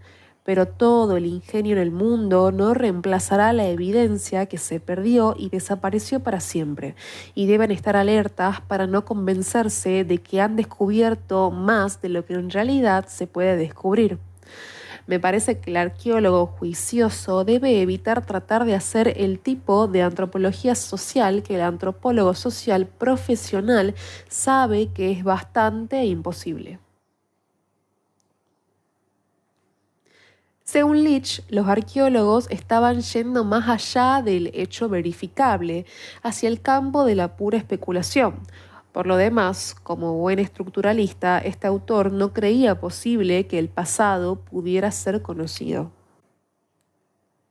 pero todo el ingenio en el mundo no reemplazará la evidencia que se perdió y desapareció para siempre, y deben estar alertas para no convencerse de que han descubierto más de lo que en realidad se puede descubrir. Me parece que el arqueólogo juicioso debe evitar tratar de hacer el tipo de antropología social que el antropólogo social profesional sabe que es bastante imposible. Según Leach, los arqueólogos estaban yendo más allá del hecho verificable, hacia el campo de la pura especulación. Por lo demás, como buen estructuralista, este autor no creía posible que el pasado pudiera ser conocido.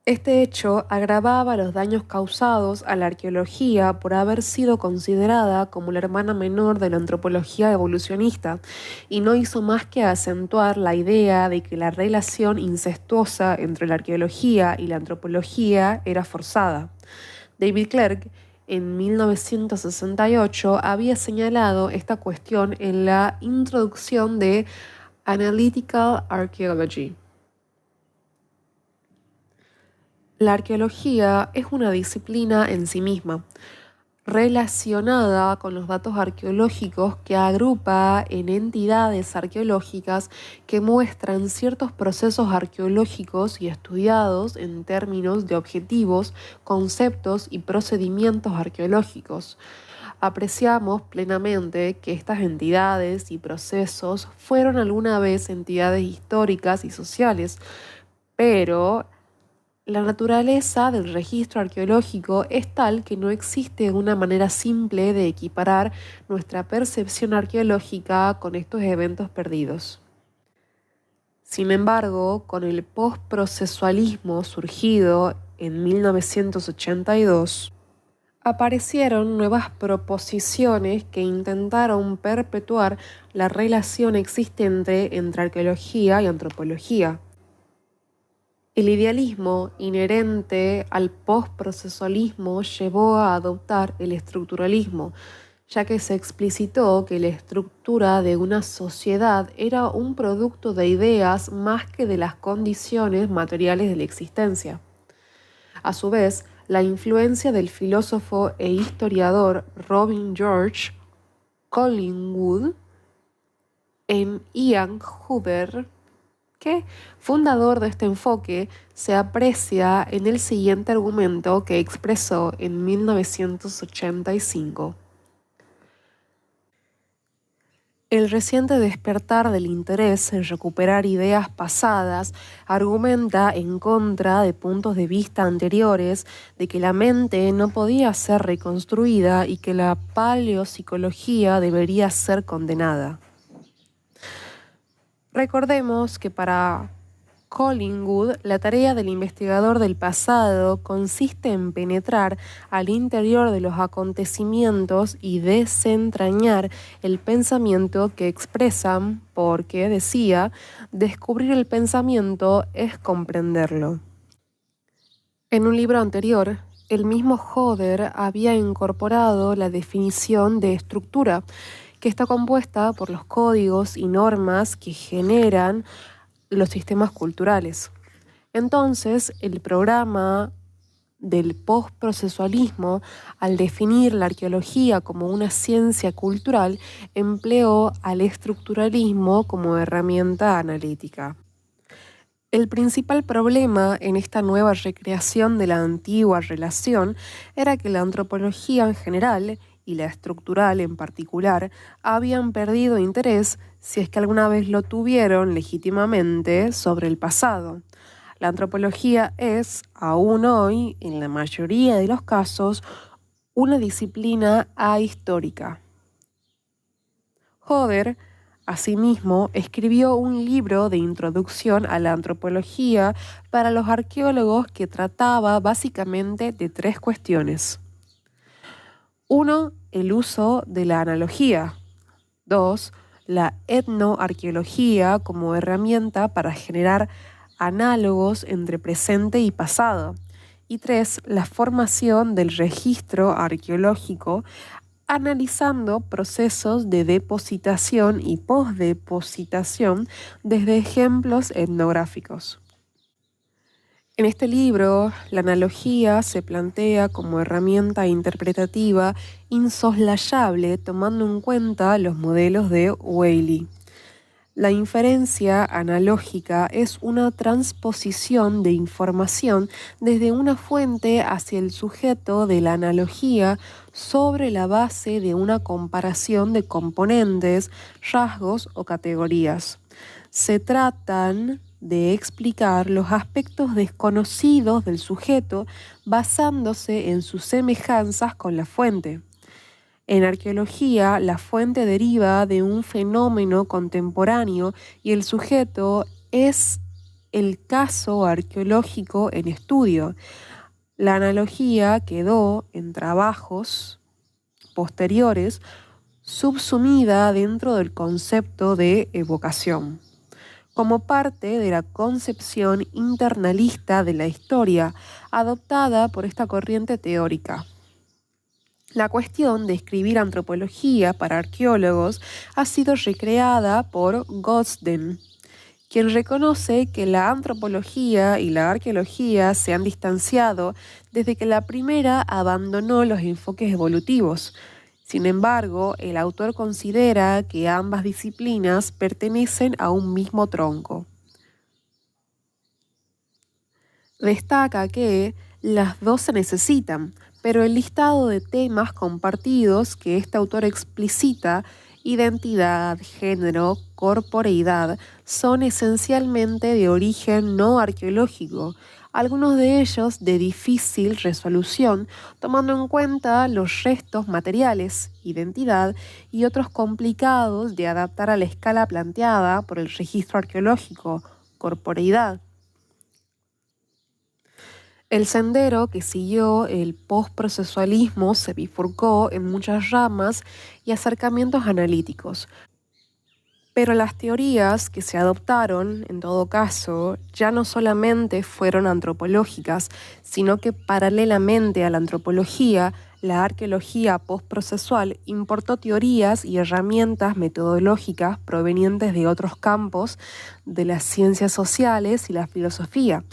Este hecho agravaba los daños causados a la arqueología por haber sido considerada como la hermana menor de la antropología evolucionista, y no hizo más que acentuar la idea de que la relación incestuosa entre la arqueología y la antropología era forzada. David Clerk, en 1968, había señalado esta cuestión en la introducción de Analytical Archaeology. La arqueología es una disciplina en sí misma, relacionada con los datos arqueológicos que agrupa en entidades arqueológicas que muestran ciertos procesos arqueológicos y estudiados en términos de objetivos, conceptos y procedimientos arqueológicos. Apreciamos plenamente que estas entidades y procesos fueron alguna vez entidades históricas y sociales, pero la naturaleza del registro arqueológico es tal que no existe una manera simple de equiparar nuestra percepción arqueológica con estos eventos perdidos. Sin embargo, con el postprocesualismo surgido en 1982, aparecieron nuevas proposiciones que intentaron perpetuar la relación existente entre arqueología y antropología. El idealismo inherente al postprocesualismo llevó a adoptar el estructuralismo, ya que se explicitó que la estructura de una sociedad era un producto de ideas más que de las condiciones materiales de la existencia. A su vez, la influencia del filósofo e historiador Robin George Collingwood en Ian Hooper, fundador de este enfoque, se aprecia en el siguiente argumento que expresó en 1985. El reciente despertar del interés en recuperar ideas pasadas argumenta en contra de puntos de vista anteriores de que la mente no podía ser reconstruida y que la paleopsicología debería ser condenada. Recordemos que para Collingwood, la tarea del investigador del pasado consiste en penetrar al interior de los acontecimientos y desentrañar el pensamiento que expresan, porque, decía, descubrir el pensamiento es comprenderlo. En un libro anterior, el mismo Hodder había incorporado la definición de estructura, que está compuesta por los códigos y normas que generan los sistemas culturales. Entonces, el programa del postprocesualismo, al definir la arqueología como una ciencia cultural, empleó al estructuralismo como herramienta analítica. El principal problema en esta nueva recreación de la antigua relación era que la antropología en general y la estructural en particular habían perdido interés, si es que alguna vez lo tuvieron legítimamente, sobre el pasado. La antropología es, aún hoy, en la mayoría de los casos, una disciplina ahistórica. Hodder, asimismo, escribió un libro de introducción a la antropología para los arqueólogos que trataba básicamente de 3 cuestiones. 1. El uso de la analogía. 2. La etnoarqueología como herramienta para generar análogos entre presente y pasado. Y 3. La formación del registro arqueológico, analizando procesos de depositación y posdepositación desde ejemplos etnográficos. En este libro, la analogía se plantea como herramienta interpretativa insoslayable tomando en cuenta los modelos de Whaley. La inferencia analógica es una transposición de información desde una fuente hacia el sujeto de la analogía sobre la base de una comparación de componentes, rasgos o categorías. Se tratan de explicar los aspectos desconocidos del sujeto basándose en sus semejanzas con la fuente. En arqueología, la fuente deriva de un fenómeno contemporáneo y el sujeto es el caso arqueológico en estudio. La analogía quedó, en trabajos posteriores, subsumida dentro del concepto de evocación, como parte de la concepción internalista de la historia adoptada por esta corriente teórica. La cuestión de escribir antropología para arqueólogos ha sido recreada por Gosden, quien reconoce que la antropología y la arqueología se han distanciado desde que la primera abandonó los enfoques evolutivos. Sin embargo, el autor considera que ambas disciplinas pertenecen a un mismo tronco. Destaca que las dos se necesitan, pero el listado de temas compartidos que este autor explicita, identidad, género, corporeidad, son esencialmente de origen no arqueológico, algunos de ellos de difícil resolución, tomando en cuenta los restos materiales, identidad, y otros complicados de adaptar a la escala planteada por el registro arqueológico, corporeidad. El sendero que siguió el postprocesualismo se bifurcó en muchas ramas y acercamientos analíticos. Pero las teorías que se adoptaron, en todo caso, ya no solamente fueron antropológicas, sino que paralelamente a la antropología, la arqueología postprocesual importó teorías y herramientas metodológicas provenientes de otros campos de las ciencias sociales y la filosofía,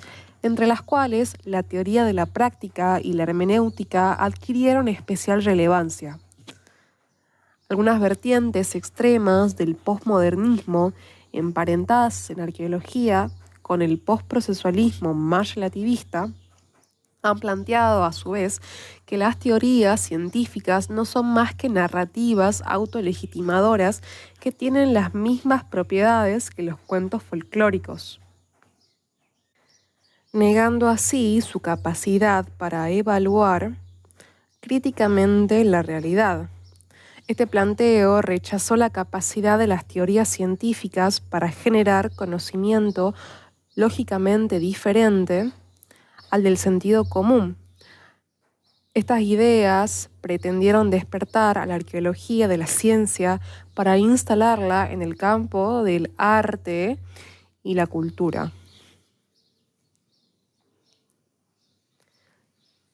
entre las cuales la teoría de la práctica y la hermenéutica adquirieron especial relevancia. Algunas vertientes extremas del posmodernismo, emparentadas en arqueología con el postprocesualismo más relativista, Han planteado, a su vez, que las teorías científicas no son más que narrativas autolegitimadoras que tienen las mismas propiedades que los cuentos folclóricos, negando así su capacidad para evaluar críticamente la realidad. Este planteo rechazó la capacidad de las teorías científicas para generar conocimiento lógicamente diferente al del sentido común. Estas ideas pretendieron despertar a la arqueología de la ciencia para instalarla en el campo del arte y la cultura.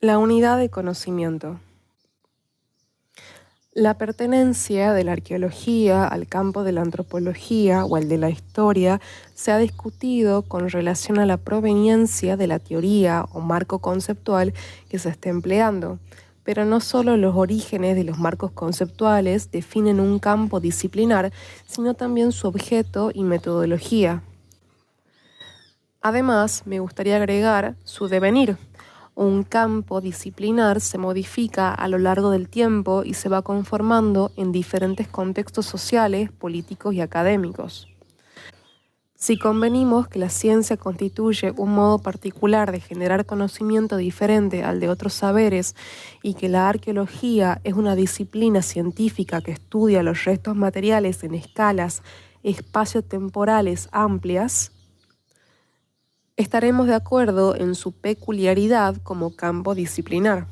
La unidad de conocimiento. La pertenencia de la arqueología al campo de la antropología o al de la historia se ha discutido con relación a la proveniencia de la teoría o marco conceptual que se esté empleando, pero no solo los orígenes de los marcos conceptuales definen un campo disciplinar, sino también su objeto y metodología. Además, me gustaría agregar su devenir. Un campo disciplinar se modifica a lo largo del tiempo y se va conformando en diferentes contextos sociales, políticos y académicos. Si convenimos que la ciencia constituye un modo particular de generar conocimiento diferente al de otros saberes y que la arqueología es una disciplina científica que estudia los restos materiales en escalas espaciotemporales amplias, estaremos de acuerdo en su peculiaridad como campo disciplinar.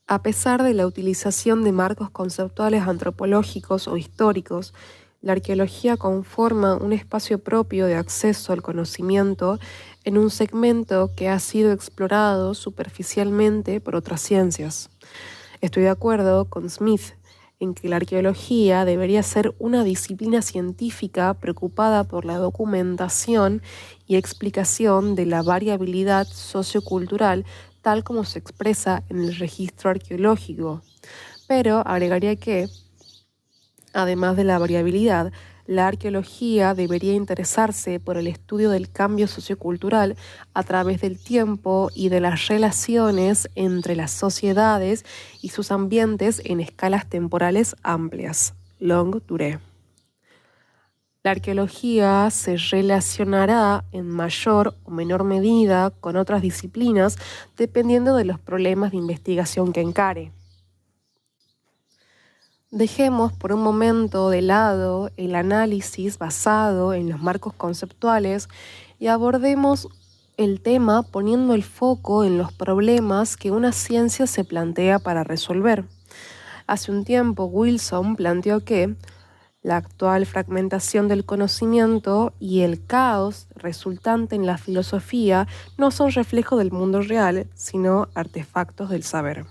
A pesar de la utilización de marcos conceptuales antropológicos o históricos, la arqueología conforma un espacio propio de acceso al conocimiento en un segmento que ha sido explorado superficialmente por otras ciencias. Estoy de acuerdo con Smith en que la arqueología debería ser una disciplina científica preocupada por la documentación y explicación de la variabilidad sociocultural tal como se expresa en el registro arqueológico. Pero agregaría que, además de la variabilidad, la arqueología debería interesarse por el estudio del cambio sociocultural a través del tiempo y de las relaciones entre las sociedades y sus ambientes en escalas temporales amplias, longue durée. La arqueología se relacionará en mayor o menor medida con otras disciplinas dependiendo de los problemas de investigación que encare. Dejemos por un momento de lado el análisis basado en los marcos conceptuales y abordemos el tema poniendo el foco en los problemas que una ciencia se plantea para resolver. Hace un tiempo Wilson planteó que la actual fragmentación del conocimiento y el caos resultante en la filosofía no son reflejo del mundo real, sino artefactos del saber.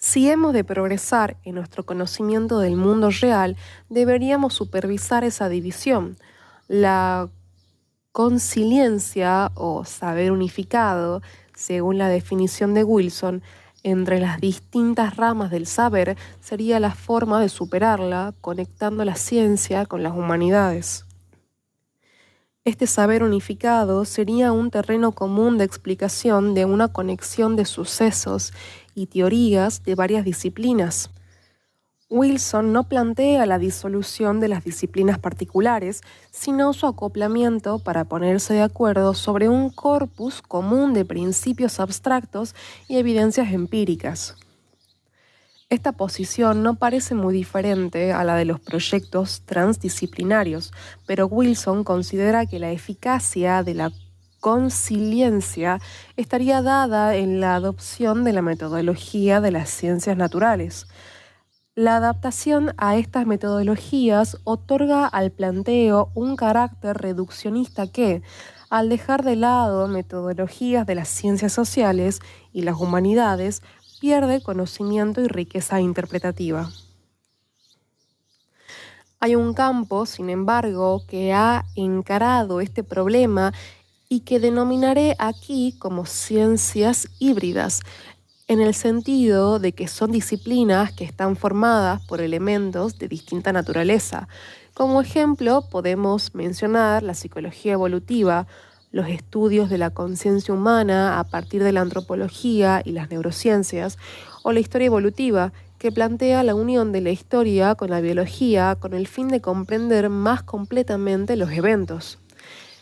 Si hemos de progresar en nuestro conocimiento del mundo real, deberíamos supervisar esa división. La consiliencia o saber unificado, según la definición de Wilson, entre las distintas ramas del saber sería la forma de superarla, conectando la ciencia con las humanidades. Este saber unificado sería un terreno común de explicación de una conexión de sucesos y teorías de varias disciplinas. Wilson no plantea la disolución de las disciplinas particulares, sino su acoplamiento para ponerse de acuerdo sobre un corpus común de principios abstractos y evidencias empíricas. Esta posición no parece muy diferente a la de los proyectos transdisciplinarios, pero Wilson considera que la eficacia de la consiliencia estaría dada en la adopción de la metodología de las ciencias naturales. La adaptación a estas metodologías otorga al planteo un carácter reduccionista que, al dejar de lado metodologías de las ciencias sociales y las humanidades, pierde conocimiento y riqueza interpretativa. Hay un campo, sin embargo, que ha encarado este problema y que denominaré aquí como ciencias híbridas, en el sentido de que son disciplinas que están formadas por elementos de distinta naturaleza. Como ejemplo, podemos mencionar la psicología evolutiva, los estudios de la conciencia humana a partir de la antropología y las neurociencias, o la historia evolutiva, que plantea la unión de la historia con la biología con el fin de comprender más completamente los eventos.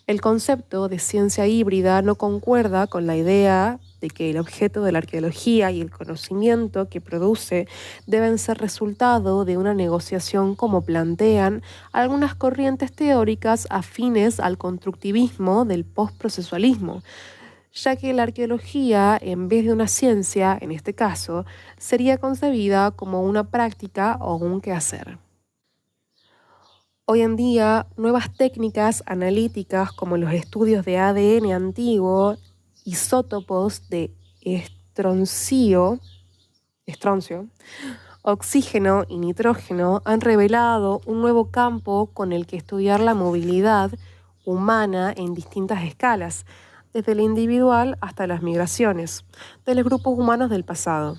El concepto de ciencia híbrida no concuerda con la idea de que el objeto de la arqueología y el conocimiento que produce deben ser resultado de una negociación como plantean algunas corrientes teóricas afines al constructivismo del postprocesualismo, ya que la arqueología, en vez de una ciencia, en este caso, sería concebida como una práctica o un quehacer. Hoy en día, nuevas técnicas analíticas como los estudios de ADN antiguo, isótopos de estroncio, oxígeno y nitrógeno han revelado un nuevo campo con el que estudiar la movilidad humana en distintas escalas, desde la individual hasta las migraciones, de los grupos humanos del pasado.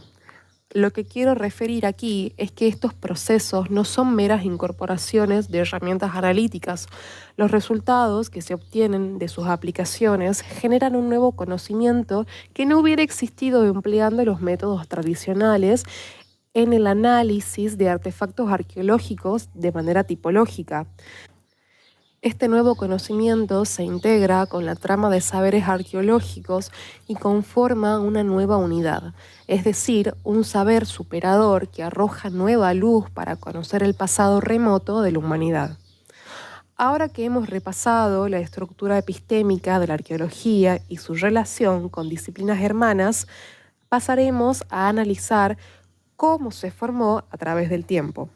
Lo que quiero referir aquí es que estos procesos no son meras incorporaciones de herramientas analíticas. Los resultados que se obtienen de sus aplicaciones generan un nuevo conocimiento que no hubiera existido empleando los métodos tradicionales en el análisis de artefactos arqueológicos de manera tipológica. Este nuevo conocimiento se integra con la trama de saberes arqueológicos y conforma una nueva unidad, es decir, un saber superador que arroja nueva luz para conocer el pasado remoto de la humanidad. Ahora que hemos repasado la estructura epistémica de la arqueología y su relación con disciplinas hermanas, pasaremos a analizar cómo se formó a través del tiempo.